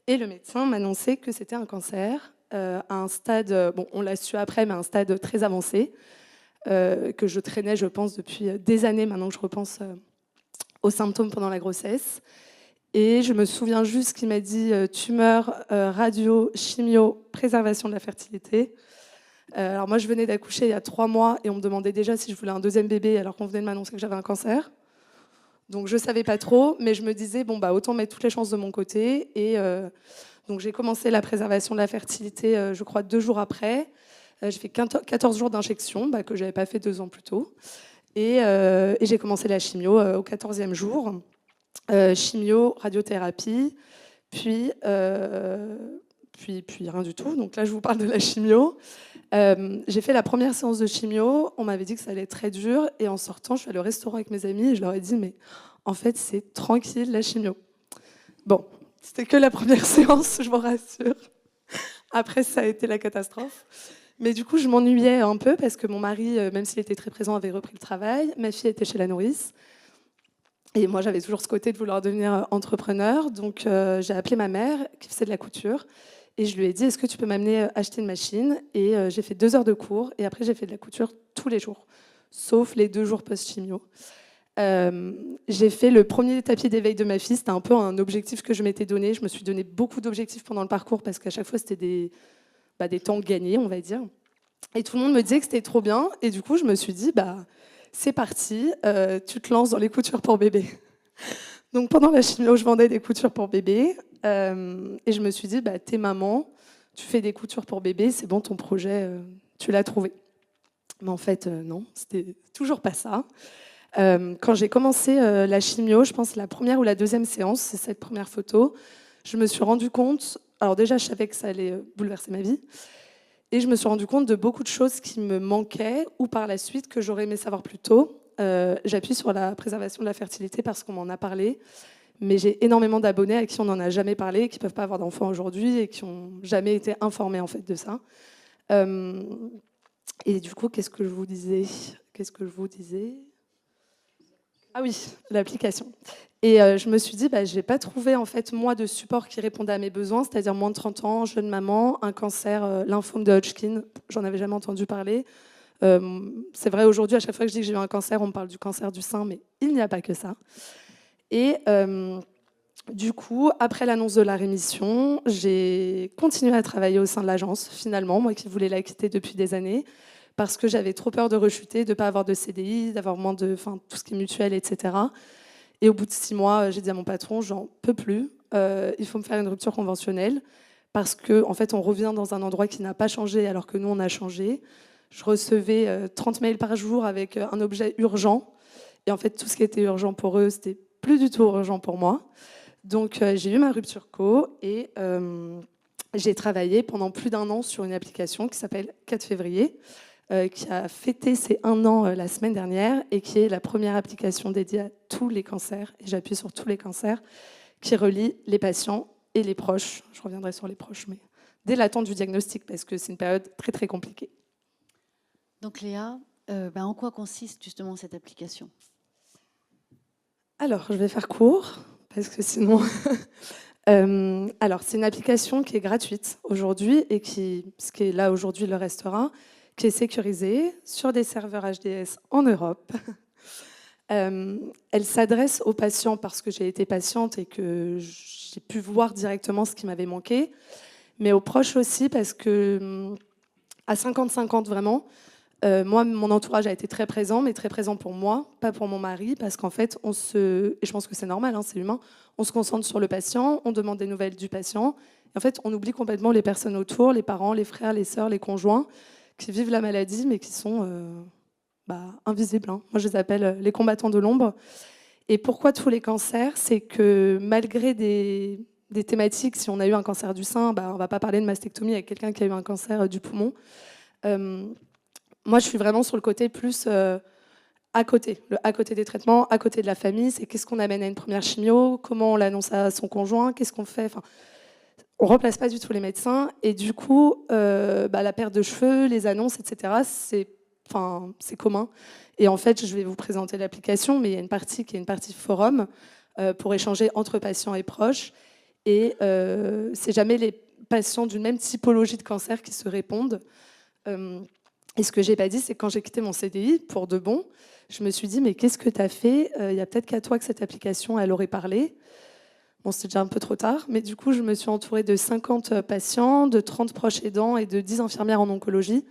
Et le médecin m'annonçait que c'était un cancer, à un stade, on l'a su après, mais un stade très avancé, que je traînais, je pense, depuis des années, maintenant que je repense aux symptômes pendant la grossesse. Et je me souviens juste qu'il m'a dit tumeur, radio, chimio, préservation de la fertilité. Alors moi, je venais d'accoucher il y a 3 mois et on me demandait déjà si je voulais un deuxième bébé alors qu'on venait de m'annoncer que j'avais un cancer. Donc je ne savais pas trop, mais je me disais, autant mettre toutes les chances de mon côté. Et donc j'ai commencé la préservation de la fertilité, je crois, 2 jours après. J'ai fait 14 jours d'injection, que je n'avais pas fait 2 ans plus tôt. Et j'ai commencé la chimio au 14e jour. Chimio, radiothérapie, puis rien du tout. Donc là, je vous parle de la chimio. J'ai fait la première séance de chimio. On m'avait dit que ça allait être très dur. Et en sortant, je suis allée au restaurant avec mes amis et je leur ai dit, mais en fait, c'est tranquille, la chimio. Bon, c'était que la première séance, je vous rassure. Après, ça a été la catastrophe. Mais du coup, je m'ennuyais un peu parce que mon mari, même s'il était très présent, avait repris le travail. Ma fille était chez la nourrice. Et moi, j'avais toujours ce côté de vouloir devenir entrepreneur. Donc, j'ai appelé ma mère, qui faisait de la couture. Et je lui ai dit, est-ce que tu peux m'amener acheter une machine ? Et j'ai fait 2 heures de cours. Et après, j'ai fait de la couture tous les jours, sauf les 2 jours post-chimio. J'ai fait le premier tapis d'éveil de ma fille. C'était un peu un objectif que je m'étais donné. Je me suis donné beaucoup d'objectifs pendant le parcours parce qu'à chaque fois, c'était des temps gagnés, on va dire. Et tout le monde me disait que c'était trop bien. Et du coup, je me suis dit, c'est parti, tu te lances dans les coutures pour bébé. Donc pendant la chimio, je vendais des coutures pour bébé. Et je me suis dit, t'es maman, tu fais des coutures pour bébé, c'est bon, ton projet, tu l'as trouvé. Mais en fait, non, c'était toujours pas ça. Quand j'ai commencé la chimio, je pense la première ou la deuxième séance, c'est cette première photo, je me suis rendu compte, alors déjà, je savais que ça allait bouleverser ma vie, et je me suis rendu compte de beaucoup de choses qui me manquaient, ou par la suite, que j'aurais aimé savoir plus tôt. J'appuie sur la préservation de la fertilité parce qu'on m'en a parlé, mais j'ai énormément d'abonnés à qui on n'en a jamais parlé, qui ne peuvent pas avoir d'enfants aujourd'hui et qui n'ont jamais été informés en fait, de ça. Et du coup, qu'est-ce que je vous disais Ah oui, l'application. Et je me suis dit, je n'ai pas trouvé en fait moi de support qui répondait à mes besoins, c'est-à-dire moins de 30 ans, jeune maman, un cancer, lymphome de Hodgkin, j'en avais jamais entendu parler. C'est vrai aujourd'hui, à chaque fois que je dis que j'ai eu un cancer, on me parle du cancer du sein, mais il n'y a pas que ça. Et du coup, après l'annonce de la rémission, j'ai continué à travailler au sein de l'agence, finalement, moi qui voulais la quitter depuis des années, parce que j'avais trop peur de rechuter, de ne pas avoir de CDI, d'avoir moins de, tout ce qui est mutuel, etc. Et au bout de 6 mois, j'ai dit à mon patron, j'en peux plus, il faut me faire une rupture conventionnelle, parce qu'en fait, on revient dans un endroit qui n'a pas changé, alors que nous, on a changé. Je recevais 30 mails par jour avec un objet urgent, et en fait, tout ce qui était urgent pour eux, c'était plus du tout urgent pour moi. Donc, j'ai eu ma rupture co, et j'ai travaillé pendant plus d'1 an sur une application qui s'appelle 4 février, qui a fêté ses 1 an la semaine dernière et qui est la première application dédiée à tous les cancers, et j'appuie sur tous les cancers, qui relie les patients et les proches. Je reviendrai sur les proches, mais dès l'attente du diagnostic, parce que c'est une période très très compliquée. Donc Léa, en quoi consiste justement cette application ? Alors, je vais faire court, parce que sinon... alors, c'est une application qui est gratuite aujourd'hui et ce qui est là aujourd'hui le restera, qui est sécurisée sur des serveurs HDS en Europe. Elle s'adresse aux patients parce que j'ai été patiente et que j'ai pu voir directement ce qui m'avait manqué, mais aux proches aussi parce que à 50-50 vraiment, moi, mon entourage a été très présent, mais très présent pour moi, pas pour mon mari, parce qu'en fait, et je pense que c'est normal, c'est humain, on se concentre sur le patient, on demande des nouvelles du patient, et en fait, on oublie complètement les personnes autour, les parents, les frères, les sœurs, les conjoints, qui vivent la maladie, mais qui sont invisibles. Moi, je les appelle les combattants de l'ombre. Et pourquoi tous les cancers ? C'est que malgré des thématiques, si on a eu un cancer du sein, on ne va pas parler de mastectomie avec quelqu'un qui a eu un cancer du poumon. Moi, je suis vraiment sur le côté plus à côté des traitements, à côté de la famille. C'est qu'est-ce qu'on amène à une première chimio, comment on l'annonce à son conjoint, qu'est-ce qu'on fait. On ne remplace pas du tout les médecins. Et du coup, la perte de cheveux, les annonces, etc., c'est commun. Et en fait, je vais vous présenter l'application, mais il y a une partie qui est une partie forum pour échanger entre patients et proches. Et c'est jamais les patients d'une même typologie de cancer qui se répondent. Et ce que j'ai pas dit, c'est que quand j'ai quitté mon CDI, pour de bon, je me suis dit, mais qu'est-ce que tu as fait ? Il y a peut-être qu'à toi que cette application, elle aurait parlé. Bon, c'était déjà un peu trop tard, mais du coup, je me suis entourée de 50 patients, de 30 proches aidants et de 10 infirmières en oncologie,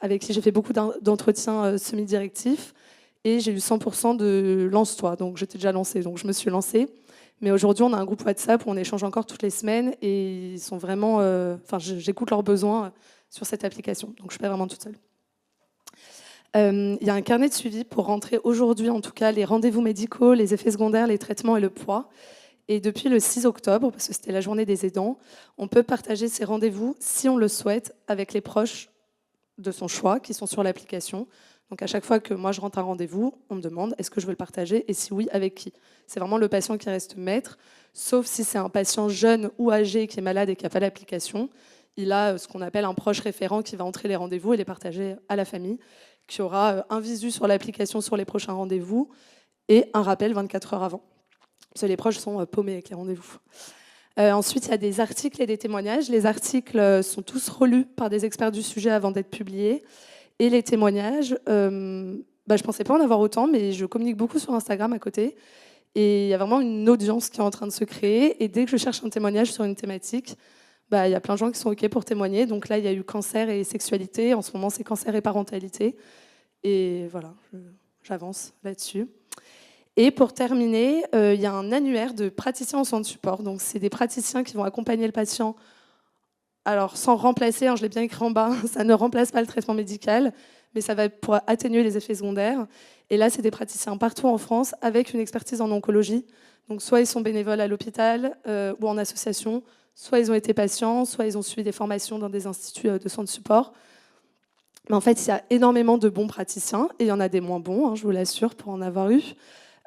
avec qui j'ai fait beaucoup d'entretiens semi-directifs. Et j'ai eu 100% de lance-toi. Donc, j'étais déjà lancée, donc je me suis lancée. Mais aujourd'hui, on a un groupe WhatsApp où on échange encore toutes les semaines et ils sont vraiment... j'écoute leurs besoins sur cette application. Donc, je ne suis pas vraiment toute seule. Il y a un carnet de suivi pour rentrer aujourd'hui, en tout cas, les rendez-vous médicaux, les effets secondaires, les traitements et le poids. Et depuis le 6 octobre, parce que c'était la journée des aidants, on peut partager ces rendez-vous, si on le souhaite, avec les proches de son choix qui sont sur l'application. Donc à chaque fois que moi je rentre un rendez-vous, on me demande est-ce que je veux le partager et si oui, avec qui. C'est vraiment le patient qui reste maître, sauf si c'est un patient jeune ou âgé qui est malade et qui n'a pas l'application. Il a ce qu'on appelle un proche référent qui va entrer les rendez-vous et les partager à la famille, qui aura un visu sur l'application sur les prochains rendez-vous et un rappel 24 heures avant. Parce que les proches sont paumés avec les rendez-vous. Ensuite, il y a des articles et des témoignages. Les articles sont tous relus par des experts du sujet avant d'être publiés. Et les témoignages, je ne pensais pas en avoir autant, mais je communique beaucoup sur Instagram à côté. Et il y a vraiment une audience qui est en train de se créer. Et dès que je cherche un témoignage sur une thématique, il y a plein de gens qui sont OK pour témoigner. Donc là, il y a eu cancer et sexualité. En ce moment, c'est cancer et parentalité. Et voilà, j'avance là-dessus. Et pour terminer, il y a un annuaire de praticiens en centre de support. Donc, c'est des praticiens qui vont accompagner le patient. Alors, sans remplacer, je l'ai bien écrit en bas, ça ne remplace pas le traitement médical, mais ça va être pour atténuer les effets secondaires. Et là, c'est des praticiens partout en France avec une expertise en oncologie. Donc, soit ils sont bénévoles à l'hôpital ou en association, soit ils ont été patients, soit ils ont suivi des formations dans des instituts de centre de support. Mais en fait, il y a énormément de bons praticiens, et il y en a des moins bons, je vous l'assure, pour en avoir eu.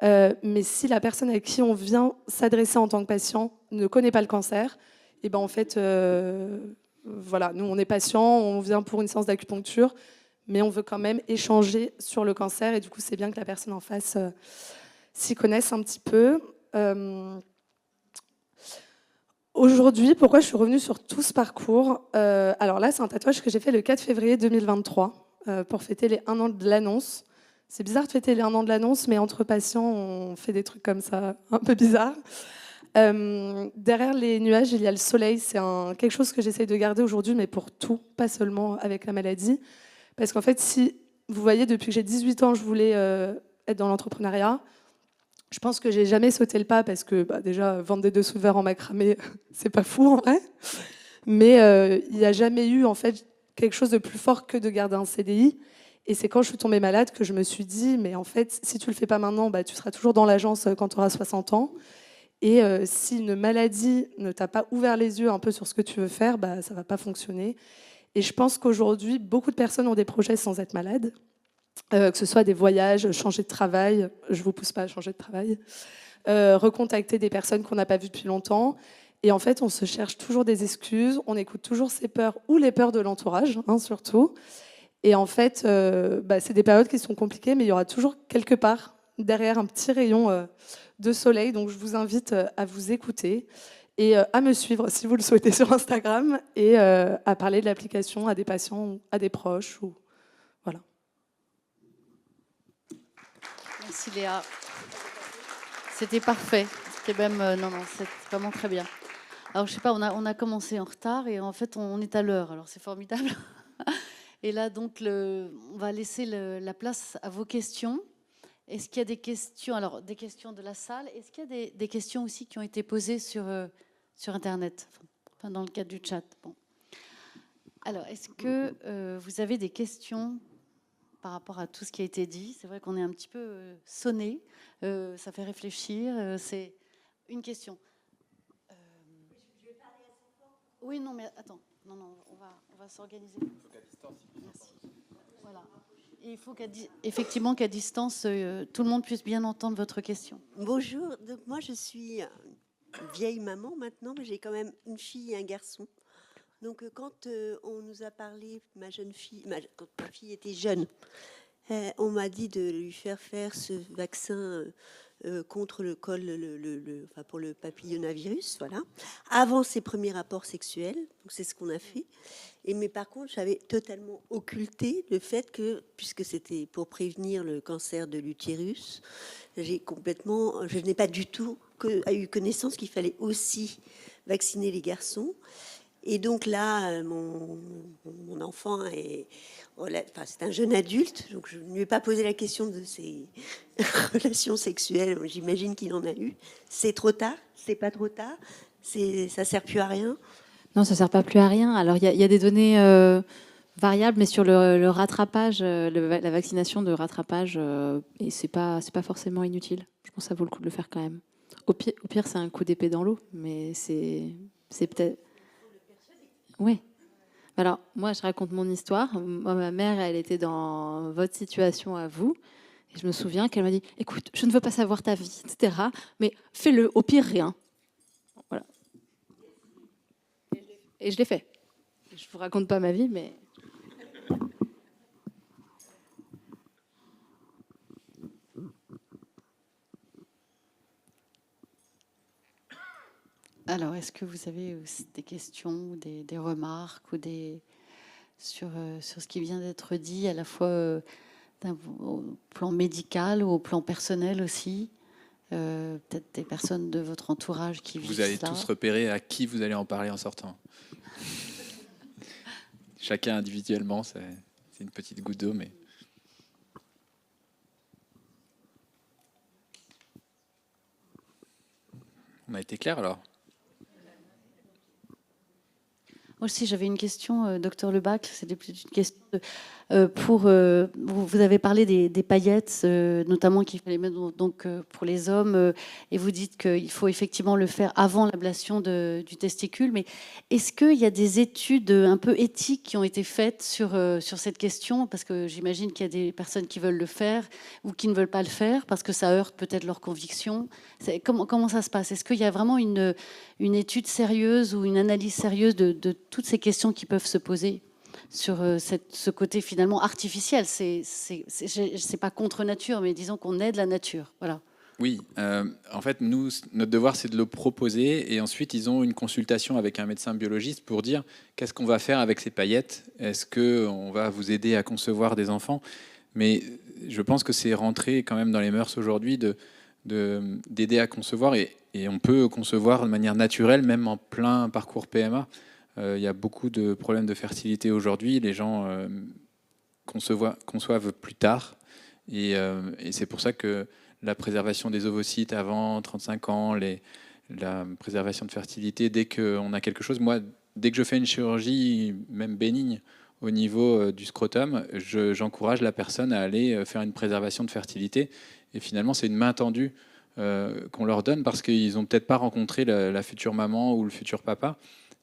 Mais si la personne avec qui on vient s'adresser en tant que patient ne connaît pas le cancer, et en fait, voilà, nous on est patient, on vient pour une séance d'acupuncture, mais on veut quand même échanger sur le cancer, et du coup c'est bien que la personne en face s'y connaissent un petit peu. Aujourd'hui, pourquoi je suis revenue sur tout ce parcours? Alors là, c'est un tatouage que j'ai fait le 4 février 2023 pour fêter les 1 an de l'annonce. C'est bizarre de fêter les 1 an de l'annonce, mais entre patients, on fait des trucs comme ça, un peu bizarres. Derrière les nuages, il y a le soleil. C'est quelque chose que j'essaye de garder aujourd'hui, mais pour tout, pas seulement avec la maladie. Parce qu'en fait, si vous voyez, depuis que j'ai 18 ans, je voulais être dans l'entrepreneuriat. Je pense que j'ai jamais sauté le pas parce que déjà, vendre des dessous de verre en macramé, c'est pas fou en vrai. Mais il n'y a jamais eu en fait quelque chose de plus fort que de garder un CDI. Et c'est quand je suis tombée malade que je me suis dit, mais en fait, si tu le fais pas maintenant, tu seras toujours dans l'agence quand tu auras 60 ans. Et si une maladie ne t'a pas ouvert les yeux un peu sur ce que tu veux faire, ça va pas fonctionner. Et je pense qu'aujourd'hui, beaucoup de personnes ont des projets sans être malades. Que ce soit des voyages, changer de travail, je ne vous pousse pas à changer de travail, recontacter des personnes qu'on n'a pas vues depuis longtemps. Et en fait, on se cherche toujours des excuses, on écoute toujours ses peurs ou les peurs de l'entourage, surtout. Et en fait, c'est des périodes qui sont compliquées, mais il y aura toujours quelque part derrière un petit rayon de soleil. Donc je vous invite à vous écouter et à me suivre si vous le souhaitez sur Instagram et à parler de l'application à des patients, à des proches. Voilà. Merci Léa. C'était parfait. C'était même c'est vraiment très bien. Alors je sais pas, on a commencé en retard et en fait on est à l'heure. Alors c'est formidable. Et là donc on va laisser la place à vos questions. Est-ce qu'il y a des questions? Alors des questions de la salle. Est-ce qu'il y a des questions aussi qui ont été posées sur Internet, enfin, dans le cadre du chat? Bon. Alors est-ce que vous avez des questions par rapport à tout ce qui a été dit? C'est vrai qu'on est un petit peu sonné, ça fait réfléchir. C'est une question. Oui, non, mais attends. Non, on va s'organiser. Il faut qu'à distance. Merci. Voilà. Et il faut effectivement qu'à distance, tout le monde puisse bien entendre votre question. Bonjour. Donc moi, je suis vieille maman maintenant, mais j'ai quand même une fille et un garçon. Donc quand on nous a parlé, quand ma fille était jeune, on m'a dit de lui faire ce vaccin contre le col, pour le papillomavirus, voilà, avant ses premiers rapports sexuels. Donc c'est ce qu'on a fait. Mais par contre, j'avais totalement occulté le fait que, puisque c'était pour prévenir le cancer de l'utérus, je n'ai pas du tout eu connaissance qu'il fallait aussi vacciner les garçons. Et donc là, mon enfant c'est un jeune adulte, donc je ne lui ai pas posé la question de ses relations sexuelles. J'imagine qu'il en a eu. C'est trop tard? C'est pas trop tard? Ça sert plus à rien? Non, ça sert pas plus à rien. Alors il y a des données variables, mais sur le rattrapage, la vaccination de rattrapage, et c'est pas forcément inutile. Je pense que ça vaut le coup de le faire quand même. Au pire, c'est un coup d'épée dans l'eau, mais c'est peut-être. Oui. Alors, moi, je raconte mon histoire. Moi, ma mère, elle était dans votre situation à vous. Et je me souviens qu'elle m'a dit, écoute, je ne veux pas savoir ta vie, etc. Mais fais-le, au pire, rien. Voilà. Et je l'ai fait. Je ne vous raconte pas ma vie, mais... Alors, est-ce que vous avez des questions ou des remarques ou sur ce qui vient d'être dit, à la fois au plan médical ou au plan personnel aussi? Peut-être des personnes de votre entourage qui vivent ça. Vous allez tous repérer à qui vous allez en parler en sortant. Chacun individuellement, c'est une petite goutte d'eau, mais... On a été clair alors? Moi aussi, j'avais une question, docteur Lebac. C'était plus une question vous avez parlé des paillettes, notamment qu'il fallait mettre donc pour les hommes, et vous dites qu'il faut effectivement le faire avant l'ablation du testicule. Mais est-ce qu'il y a des études un peu éthiques qui ont été faites sur cette question? Parce que j'imagine qu'il y a des personnes qui veulent le faire ou qui ne veulent pas le faire parce que ça heurte peut-être leurs convictions. Comment ça se passe? Est-ce qu'il y a vraiment une étude sérieuse ou une analyse sérieuse de toutes ces questions qui peuvent se poser sur ce côté finalement artificiel? C'est pas contre nature, mais disons qu'on aide la nature. Voilà. Oui, en fait, nous, notre devoir, c'est de le proposer, et ensuite, ils ont une consultation avec un médecin biologiste pour dire qu'est-ce qu'on va faire avec ces paillettes. Est-ce qu'on va vous aider à concevoir des enfants? Mais je pense que c'est rentré quand même dans les mœurs aujourd'hui d'aider à concevoir, et on peut concevoir de manière naturelle, même en plein parcours PMA. Il y a beaucoup de problèmes de fertilité aujourd'hui. Les gens conçoivent plus tard, et c'est pour ça que la préservation des ovocytes avant 35 ans, la préservation de fertilité dès qu'on a quelque chose. Moi, dès que je fais une chirurgie, même bénigne, au niveau du scrotum, j'encourage la personne à aller faire une préservation de fertilité. Et finalement, c'est une main tendue qu'on leur donne parce qu'ils n'ont peut-être pas rencontré la future maman ou le futur papa.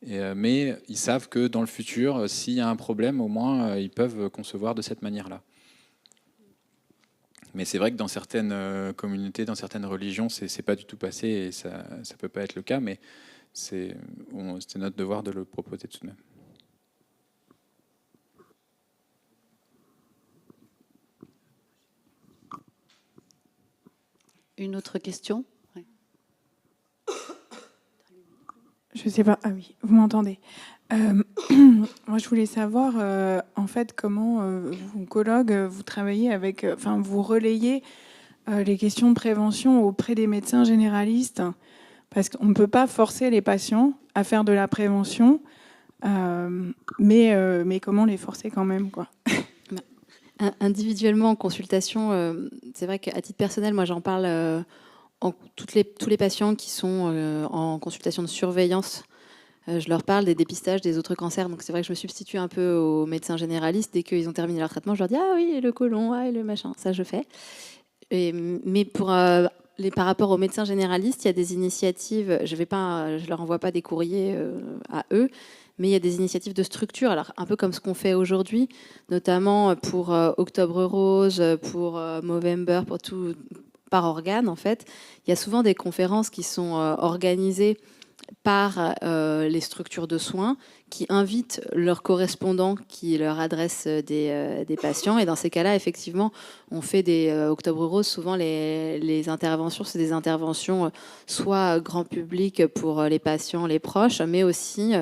Mais ils savent que dans le futur, s'il y a un problème, au moins, ils peuvent concevoir de cette manière-là. Mais c'est vrai que dans certaines communautés, dans certaines religions, c'est pas du tout passé, et ça peut pas être le cas, mais c'est notre devoir de le proposer tout de même. Une autre question? Ouais. Je sais pas. Ah oui, vous m'entendez. Moi, je voulais savoir, en fait, comment vous, oncologues, vous travaillez avec, vous relayez les questions de prévention auprès des médecins généralistes, parce qu'on ne peut pas forcer les patients à faire de la prévention, mais comment les forcer quand même, quoi. Individuellement, en consultation, c'est vrai qu'à titre personnel, moi, j'en parle tous les patients qui sont en consultation de surveillance. Je leur parle des dépistages des autres cancers. Donc c'est vrai que je me substitue un peu aux médecins généralistes. Dès qu'ils ont terminé leur traitement, je leur dis « Ah oui, le côlon, ah, et le machin », ça je fais. Mais par rapport aux médecins généralistes, il y a des initiatives, je leur envoie pas des courriers à eux, mais il y a des initiatives de structure, alors un peu comme ce qu'on fait aujourd'hui, notamment pour Octobre Rose, pour Movember, pour tout, par organe en fait. Il y a souvent des conférences qui sont organisées par les structures de soins qui invitent leurs correspondants qui leur adressent des patients. Et dans ces cas-là, effectivement, on fait des Octobre Rose. Souvent, les interventions, c'est des interventions soit grand public pour les patients, les proches, mais aussi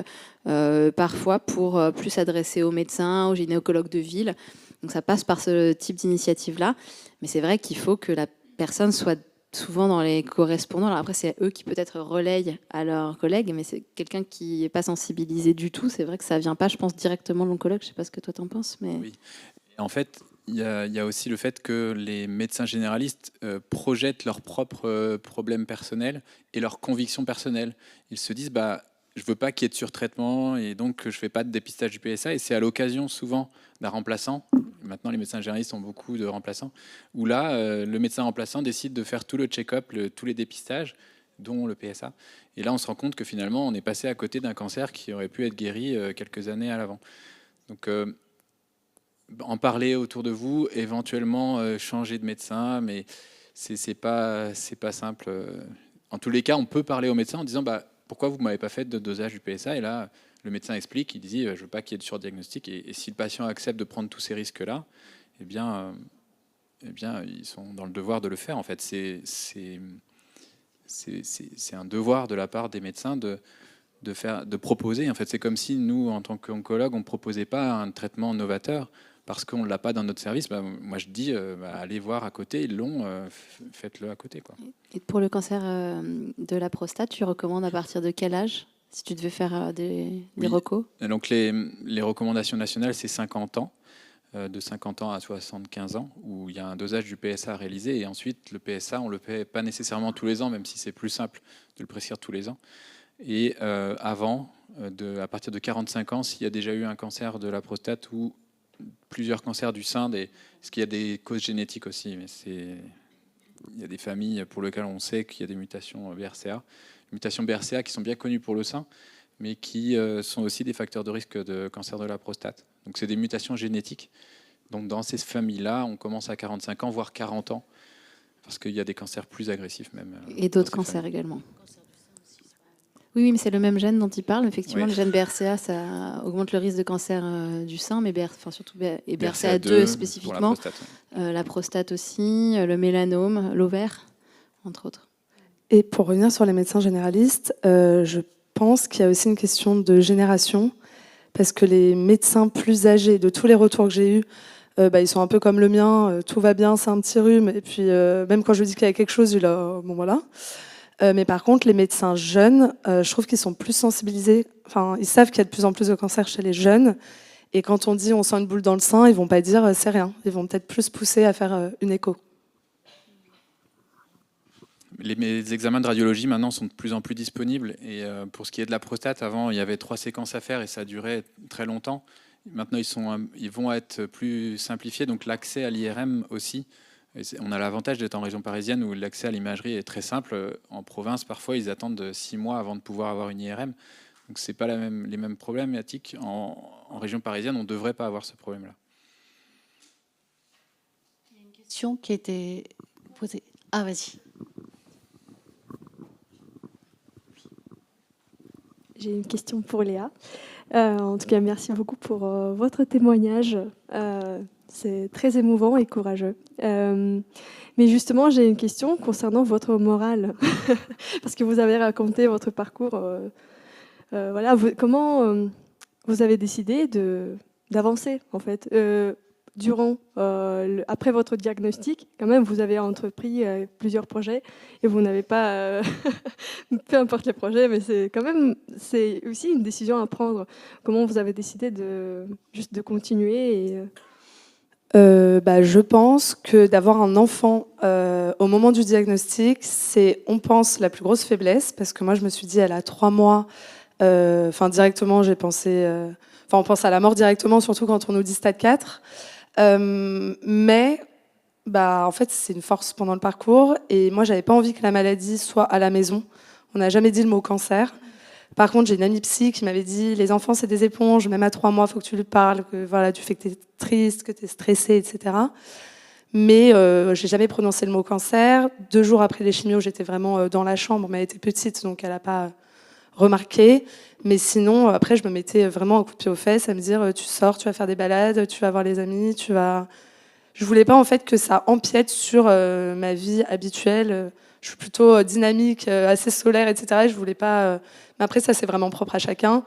parfois pour plus s'adresser aux médecins, aux gynécologues de ville. Donc ça passe par ce type d'initiative-là. Mais c'est vrai qu'il faut que la personne soit souvent dans les correspondants. Alors après, c'est eux qui peut-être relayent à leurs collègues, mais c'est quelqu'un qui n'est pas sensibilisé du tout. C'est vrai que ça ne vient pas, je pense, directement de l'oncologue. Je ne sais pas ce que toi t'en penses. Mais... Oui. En fait, il y a aussi le fait que les médecins généralistes projettent leurs propres problèmes personnels et leurs convictions personnelles. Ils se disent, je ne veux pas qu'il y ait de surtraitement, et donc je ne fais pas de dépistage du PSA. Et c'est à l'occasion souvent d'un remplaçant. Maintenant, les médecins généralistes ont beaucoup de remplaçants, où là, le médecin remplaçant décide de faire tout le check-up, tous les dépistages, dont le PSA. Et là, on se rend compte que finalement, on est passé à côté d'un cancer qui aurait pu être guéri quelques années à l'avant. Donc, en parler autour de vous, éventuellement changer de médecin, mais c'est pas simple. En tous les cas, on peut parler au médecin en disant pourquoi vous ne m'avez pas fait de dosage du PSA? Et là, le médecin explique, il dit je ne veux pas qu'il y ait de surdiagnostic. Et si le patient accepte de prendre tous ces risques-là, eh bien, ils sont dans le devoir de le faire. En fait, c'est un devoir de la part des médecins de proposer. En fait, c'est comme si nous, en tant qu'oncologue, on ne proposait pas un traitement novateur parce qu'on ne l'a pas dans notre service. Moi, je dis, allez voir à côté, ils l'ont, faites-le à côté, quoi. Et pour le cancer de la prostate, tu recommandes à partir de quel âge, si tu devais faire des recos? Donc, les recommandations nationales, c'est 50 ans, de 50 ans à 75 ans, où il y a un dosage du PSA à réaliser. Et ensuite, le PSA, on ne le fait pas nécessairement tous les ans, même si c'est plus simple de le prescrire tous les ans. Et avant, à partir de 45 ans, s'il y a déjà eu un cancer de la prostate ou plusieurs cancers du sein, parce qu'il y a des causes génétiques aussi, mais il y a des familles pour lesquelles on sait qu'il y a des mutations BRCA qui sont bien connues pour le sein, mais qui sont aussi des facteurs de risque de cancer de la prostate. Donc c'est des mutations génétiques. Donc dans ces familles-là, on commence à 45 ans, voire 40 ans, parce qu'il y a des cancers plus agressifs même. Et d'autres cancers également. Oui, mais c'est le même gène dont il parle. Effectivement, le gène BRCA, ça augmente le risque de cancer du sein, mais surtout BRCA2 spécifiquement. Pour la prostate, la prostate aussi, le mélanome, l'ovaire. entre autres. Et pour revenir sur les médecins généralistes, je pense qu'il y a aussi une question de génération, parce que les médecins plus âgés, de tous les retours que j'ai eus, ils sont un peu comme le mien, tout va bien, c'est un petit rhume, et puis même quand je lui dis qu'il y a quelque chose, il a bon voilà. Mais par contre, les médecins jeunes, je trouve qu'ils sont plus sensibilisés, enfin, ils savent qu'il y a de plus en plus de cancer chez les jeunes, et quand on dit on sent une boule dans le sein, ils vont pas dire c'est rien, ils vont peut-être plus pousser à faire une écho. Les examens de radiologie maintenant sont de plus en plus disponibles. Et pour ce qui est de la prostate, avant il y avait 3 séquences à faire et ça durait très longtemps. Maintenant ils vont être plus simplifiés, donc l'accès à l'IRM aussi. Et on a l'avantage d'être en région parisienne où l'accès à l'imagerie est très simple. En province, parfois ils attendent 6 mois avant de pouvoir avoir une IRM. Donc c'est pas les mêmes problématiques. En région parisienne, on ne devrait pas avoir ce problème-là. Il y a une question qui a été posée. Ah, vas-y. J'ai une question pour Léa. En tout cas, merci beaucoup pour votre témoignage. C'est très émouvant et courageux. Mais justement, j'ai une question concernant votre morale. Parce que vous avez raconté votre parcours. Voilà, comment vous avez décidé d'avancer, en fait après votre diagnostic, quand même, vous avez entrepris plusieurs projets et vous n'avez pas, peu importe les projets, mais c'est aussi une décision à prendre. Comment vous avez décidé de continuer Je pense que d'avoir un enfant au moment du diagnostic, c'est, on pense, la plus grosse faiblesse, parce que moi, je me suis dit, elle a 3 mois, directement, j'ai pensé... on pense à la mort directement, surtout quand on nous dit stade 4. Mais en fait, c'est une force pendant le parcours. Et moi, j'avais pas envie que la maladie soit à la maison. On n'a jamais dit le mot cancer. Par contre, j'ai une amie psy qui m'avait dit les enfants, c'est des éponges. Même à 3 mois, il faut que tu lui parles, que voilà, du fait que tu es triste, que tu es stressé, etc. Mais j'ai jamais prononcé le mot cancer. 2 jours après les chimios, j'étais vraiment dans la chambre. Mais elle était petite, donc elle n'a pas remarqué. Mais sinon, après, je me mettais vraiment un coup de pied aux fesses à me dire tu sors, tu vas faire des balades, tu vas voir les amis, tu vas... Je voulais pas en fait que ça empiète sur ma vie habituelle. Je suis plutôt dynamique, assez solaire, etc. Et je voulais pas... Mais après, ça, c'est vraiment propre à chacun.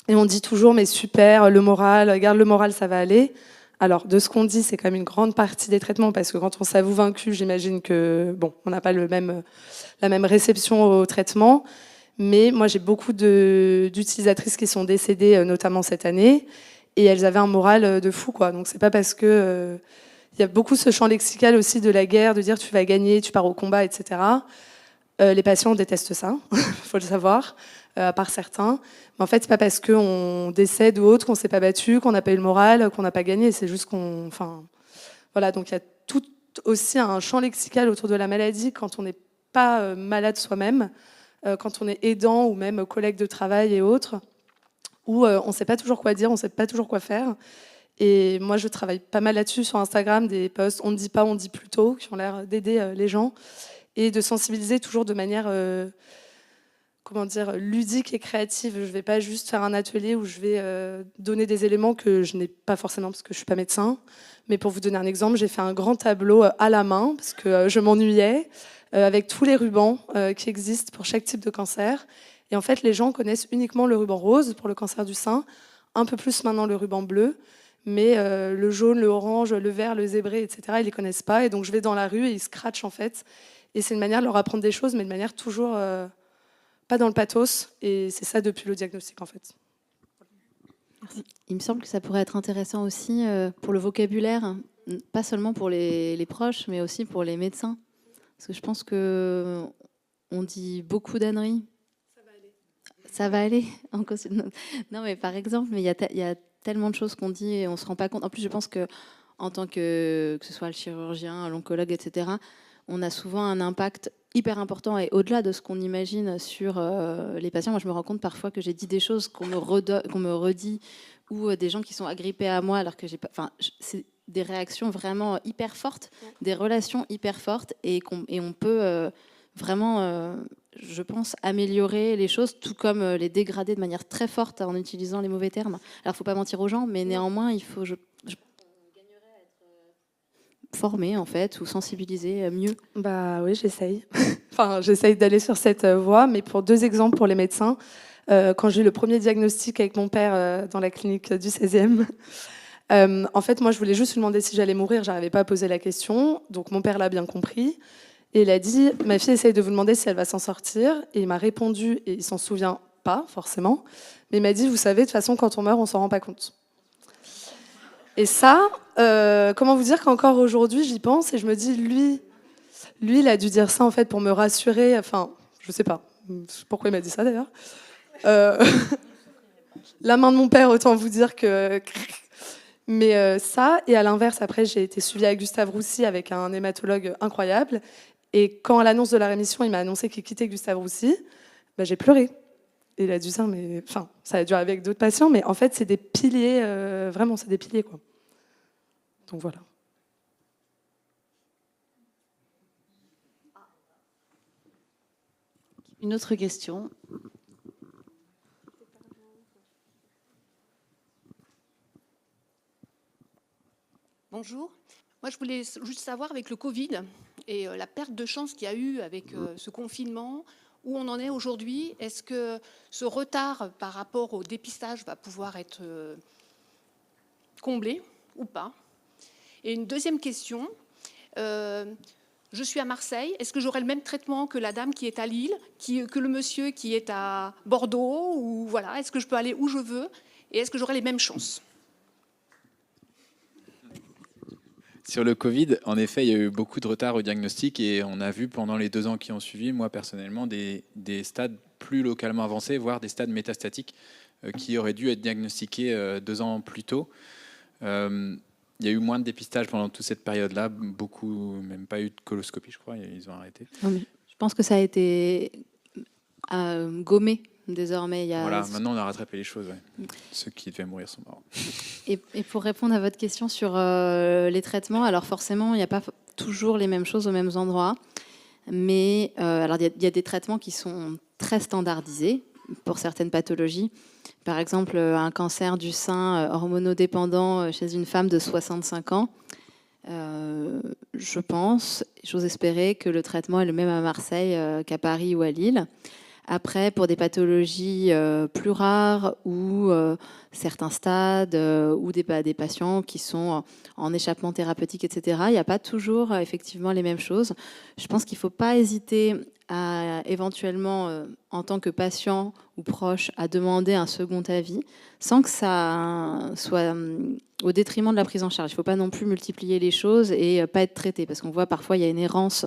Et on dit toujours, mais super, le moral, garde le moral, ça va aller. Alors, de ce qu'on dit, c'est quand même une grande partie des traitements, parce que quand on s'avoue vaincu, j'imagine que, on n'a pas la même réception au traitement. Mais moi, j'ai beaucoup d'utilisatrices qui sont décédées, notamment cette année, et elles avaient un moral de fou, quoi. Donc, c'est pas parce que... Il y a beaucoup ce champ lexical aussi de la guerre, de dire tu vas gagner, tu pars au combat, etc. Les patients détestent ça, faut le savoir, à part certains. Mais en fait, c'est pas parce qu'on décède ou autre qu'on s'est pas battu, qu'on n'a pas eu le moral, qu'on n'a pas gagné. C'est juste qu'on... Enfin, voilà, donc il y a tout aussi un champ lexical autour de la maladie quand on n'est pas malade soi-même, quand on est aidant ou même collègue de travail et autres, où on ne sait pas toujours quoi dire, on ne sait pas toujours quoi faire. Et moi, je travaille pas mal là-dessus sur Instagram, des posts on ne dit pas, on dit plutôt, qui ont l'air d'aider les gens, et de sensibiliser toujours de manière ludique et créative. Je ne vais pas juste faire un atelier où je vais donner des éléments que je n'ai pas forcément parce que je ne suis pas médecin. Mais pour vous donner un exemple, j'ai fait un grand tableau à la main parce que je m'ennuyais, avec tous les rubans qui existent pour chaque type de cancer. Et en fait, les gens connaissent uniquement le ruban rose pour le cancer du sein, un peu plus maintenant le ruban bleu. Mais le jaune, le orange, le vert, le zébré, etc., ils ne les connaissent pas. Et donc, je vais dans la rue et ils scratchent, en fait. Et c'est une manière de leur apprendre des choses, mais de manière toujours pas dans le pathos. Et c'est ça depuis le diagnostic, en fait. Merci. Il me semble que ça pourrait être intéressant aussi pour le vocabulaire, pas seulement pour les proches, mais aussi pour les médecins. Parce que je pense qu'on dit beaucoup d'âneries. Ça va aller. Non, mais par exemple, il y a tellement de choses qu'on dit et on ne se rend pas compte. En plus, je pense qu'en tant que ce soit le chirurgien, l'oncologue, etc., on a souvent un impact hyper important et au-delà de ce qu'on imagine sur les patients. Moi, je me rends compte parfois que j'ai dit des choses qu'on me redit ou des gens qui sont agrippés à moi alors que j'ai pas... Enfin, c'est des réactions vraiment hyper fortes, des relations hyper fortes et on peut vraiment... je pense, améliorer les choses, tout comme les dégrader de manière très forte en utilisant les mauvais termes. Alors, il ne faut pas mentir aux gens, mais néanmoins, il faut... former en fait ou sensibiliser mieux? Bah oui, j'essaye. Enfin, j'essaye d'aller sur cette voie, mais pour 2 exemples pour les médecins. Quand j'ai eu le premier diagnostic avec mon père dans la clinique du 16e, en fait, moi, je voulais juste lui demander si j'allais mourir. J'arrivais pas à poser la question. Donc, mon père l'a bien compris. Et il a dit, ma fille essaye de vous demander si elle va s'en sortir. Et il m'a répondu, et il s'en souvient pas forcément, mais il m'a dit, vous savez, de toute façon, quand on meurt, on s'en rend pas compte. Et ça, comment vous dire qu'encore aujourd'hui, j'y pense et je me dis, lui, il a dû dire ça en fait pour me rassurer. Enfin, je sais pas pourquoi il m'a dit ça d'ailleurs. La main de mon père, autant vous dire que... Mais ça, et à l'inverse, après, j'ai été suivie à Gustave Roussy avec un hématologue incroyable. Et quand à l'annonce de la rémission, il m'a annoncé qu'il quittait Gustave Roussy, bah, j'ai pleuré. Et il a dû dire, mais... Enfin, ça a dû avec d'autres patients, mais en fait, c'est des piliers, vraiment, c'est des piliers, quoi. Donc voilà. Une autre question. Bonjour. Moi, je voulais juste savoir avec le Covid et la perte de chance qu'il y a eu avec ce confinement, où on en est aujourd'hui. Est-ce que ce retard par rapport au dépistage va pouvoir être comblé ou pas? Et une deuxième question. Je suis à Marseille. Est-ce que j'aurai le même traitement que la dame qui est à Lille, que le monsieur qui est à Bordeaux ou voilà. Est-ce que je peux aller où je veux? Et est-ce que j'aurai les mêmes chances? Sur le Covid, en effet, il y a eu beaucoup de retard au diagnostic et on a vu pendant les 2 ans qui ont suivi, moi personnellement, des stades plus localement avancés, voire des stades métastatiques qui auraient dû être diagnostiqués 2 ans plus tôt. Il y a eu moins de dépistage pendant toute cette période-là, beaucoup, même pas eu de coloscopie, je crois, ils ont arrêté. Je pense que ça a été gommé désormais. Voilà, maintenant on a rattrapé les choses. Ouais. Ceux qui devaient mourir sont morts. Et pour répondre à votre question sur les traitements, alors forcément, il n'y a pas toujours les mêmes choses aux mêmes endroits, mais alors il y a des traitements qui sont très standardisés pour certaines pathologies. Par exemple, un cancer du sein hormonodépendant chez une femme de 65 ans. Je pense, j'ose espérer que le traitement est le même à Marseille qu'à Paris ou à Lille. Après, pour des pathologies plus rares ou certains stades ou des patients qui sont en échappement thérapeutique, etc., il n'y a pas toujours effectivement les mêmes choses. Je pense qu'il ne faut pas hésiter à éventuellement, en tant que patient ou proche, à demander un second avis sans que ça soit au détriment de la prise en charge. Il ne faut pas non plus multiplier les choses et pas être traité, parce qu'on voit parfois il y a une errance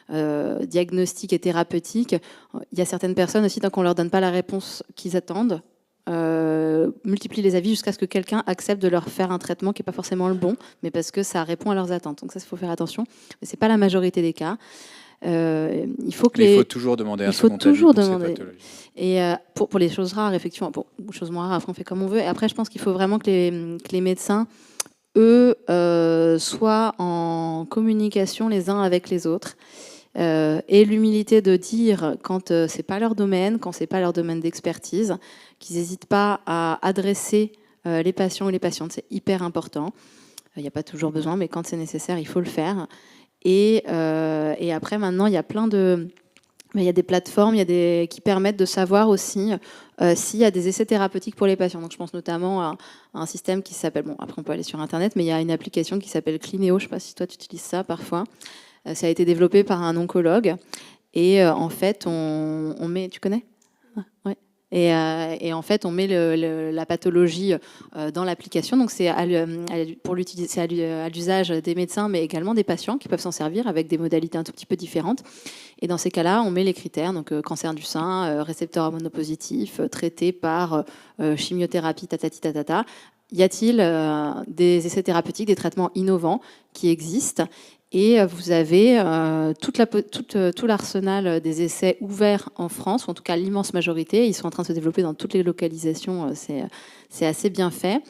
diagnostique et thérapeutique. Il y a certaines personnes aussi, tant qu'on ne leur donne pas la réponse qu'ils attendent, multiplient les avis jusqu'à ce que quelqu'un accepte de leur faire un traitement qui n'est pas forcément le bon, mais parce que ça répond à leurs attentes. Donc ça, il faut faire attention. Mais ce n'est pas la majorité des cas. Il faut toujours demander un second avis pour ces pathologies. Et pour les choses rares, effectivement, pour les choses moins rares, après on fait comme on veut. Et après, je pense qu'il faut vraiment que les médecins, eux, soient en communication les uns avec les autres. Et l'humilité de dire quand c'est pas leur domaine, quand c'est pas leur domaine d'expertise, qu'ils n'hésitent pas à adresser les patients ou les patientes. C'est hyper important. Il n'y a pas toujours besoin, mais quand c'est nécessaire, il faut le faire. Et après, maintenant, il y a plein de... Il y a des plateformes qui permettent de savoir aussi s'il y a des essais thérapeutiques pour les patients. Donc, je pense notamment à un système qui s'appelle... Bon, après, on peut aller sur Internet, mais il y a une application qui s'appelle Clinéo. Je ne sais pas si toi, tu utilises ça parfois. Ça a été développé par un oncologue. Et en fait, on met... Tu connais? Ouais. Et en fait, on met la pathologie dans l'application. Donc, c'est à l'usage des médecins, mais également des patients qui peuvent s'en servir avec des modalités un tout petit peu différentes. Et dans ces cas-là, on met les critères. Donc, cancer du sein, récepteur hormonopositif, traité par chimiothérapie, tatati tatata. Y a-t-il des essais thérapeutiques, des traitements innovants qui existent? Et vous avez tout l'arsenal des essais ouverts en France, ou en tout cas l'immense majorité. Ils sont en train de se développer dans toutes les localisations. C'est assez bien fait.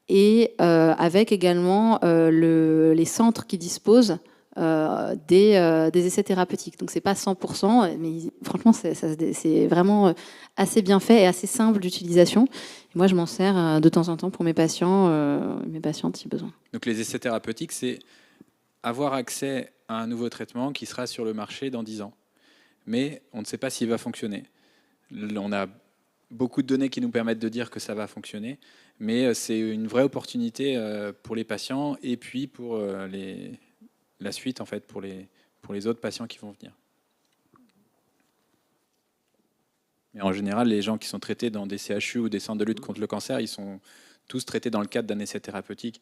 Et avec également les centres qui disposent des essais thérapeutiques. Donc, ce n'est pas 100%, mais franchement, c'est vraiment assez bien fait et assez simple d'utilisation. Moi, je m'en sers de temps en temps pour mes patients, mes patientes, si besoin. Donc, les essais thérapeutiques, c'est avoir accès à un nouveau traitement qui sera sur le marché dans 10 ans. Mais on ne sait pas s'il va fonctionner. On a beaucoup de données qui nous permettent de dire que ça va fonctionner, mais c'est une vraie opportunité pour les patients et puis pour la suite, en fait, pour les autres patients qui vont venir. Mais en général, les gens qui sont traités dans des CHU ou des centres de lutte contre le cancer, ils sont tous traités dans le cadre d'un essai thérapeutique.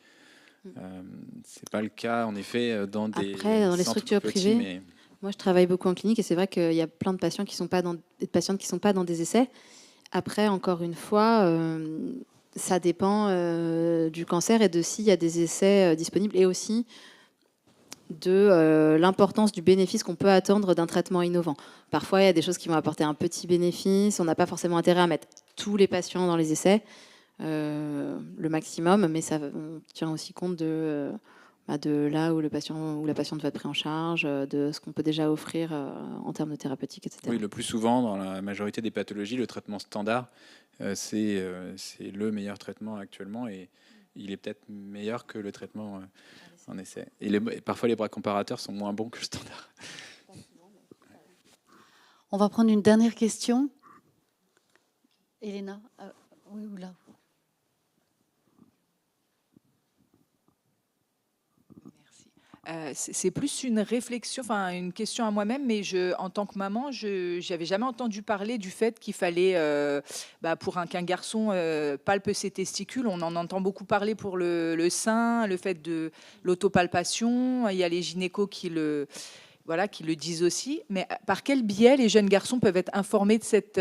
C'est pas le cas, en effet, dans des Après, dans les centres structures plus petits, privées, mais... moi, je travaille beaucoup en clinique et c'est vrai qu'il y a plein de patients qui sont pas dans, des patientes qui ne sont pas dans des essais. Après, encore une fois, ça dépend du cancer et de s'il y a des essais disponibles et aussi de l'importance du bénéfice qu'on peut attendre d'un traitement innovant. Parfois, il y a des choses qui vont apporter un petit bénéfice. On n'a pas forcément intérêt à mettre tous les patients dans les essais, le maximum, mais ça, on tient aussi compte de là où le patient ou la patiente va être pris en charge, de ce qu'on peut déjà offrir en termes de thérapeutique, etc. Oui, le plus souvent, dans la majorité des pathologies, le traitement standard, c'est le meilleur traitement actuellement et il est peut-être meilleur que le traitement en essai. Et parfois, les bras comparateurs sont moins bons que le standard. On va prendre une dernière question. Elena, oui, ou là. C'est plus une réflexion, enfin une question à moi-même, mais en tant que maman, je n'avais jamais entendu parler du fait qu'il fallait, pour qu'un garçon palpe ses testicules. On en entend beaucoup parler pour le sein, le fait de l'autopalpation. Il y a les gynécos qui le disent aussi. Mais par quel biais les jeunes garçons peuvent être informés de cette...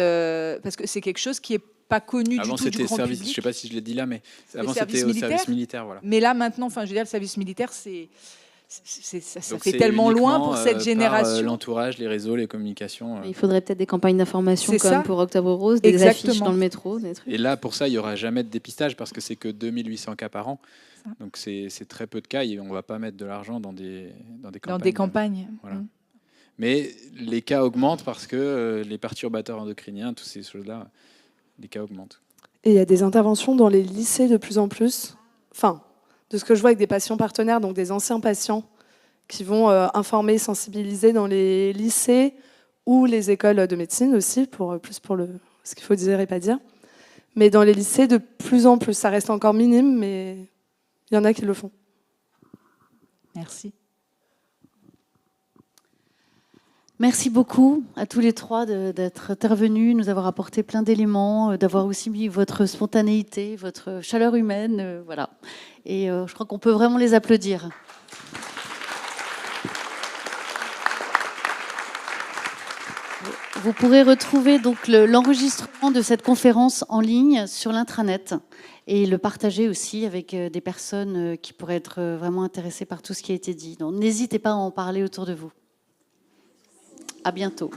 parce que c'est quelque chose qui est pas connu Avant, du tout du grand service, public. je ne sais pas si je l'ai dit là, mais avant, service c'était au militaire. service militaire. Voilà. Mais là, maintenant, enfin, je veux dire, le service militaire, ça Donc fait tellement loin pour cette par génération. l'entourage, les réseaux, les communications. Il faudrait peut-être des campagnes d'information C'est comme ça. pour Octobre Rose, des Exactement. affiches dans le métro, des trucs. Et là, pour ça, il n'y aura jamais de dépistage parce que c'est que 2800 cas par an. Donc c'est très peu de cas et on ne va pas mettre de l'argent dans des campagnes. Dans des campagnes. Voilà. Mais les cas augmentent parce que les perturbateurs endocriniens, toutes ces choses-là, les cas augmentent. Et il y a des interventions dans les lycées de plus en plus. Enfin, de ce que je vois avec des patients partenaires, donc des anciens patients qui vont informer, sensibiliser dans les lycées ou les écoles de médecine aussi, plus pour ce qu'il faut dire et pas dire. Mais dans les lycées, de plus en plus, ça reste encore minime, mais il y en a qui le font. Merci. Merci beaucoup à tous les trois d'être intervenus, nous avoir apporté plein d'éléments, d'avoir aussi mis votre spontanéité, votre chaleur humaine, voilà. Et je crois qu'on peut vraiment les applaudir. Vous pourrez retrouver donc l'enregistrement de cette conférence en ligne sur l'intranet et le partager aussi avec des personnes qui pourraient être vraiment intéressées par tout ce qui a été dit. Donc n'hésitez pas à en parler autour de vous. À bientôt.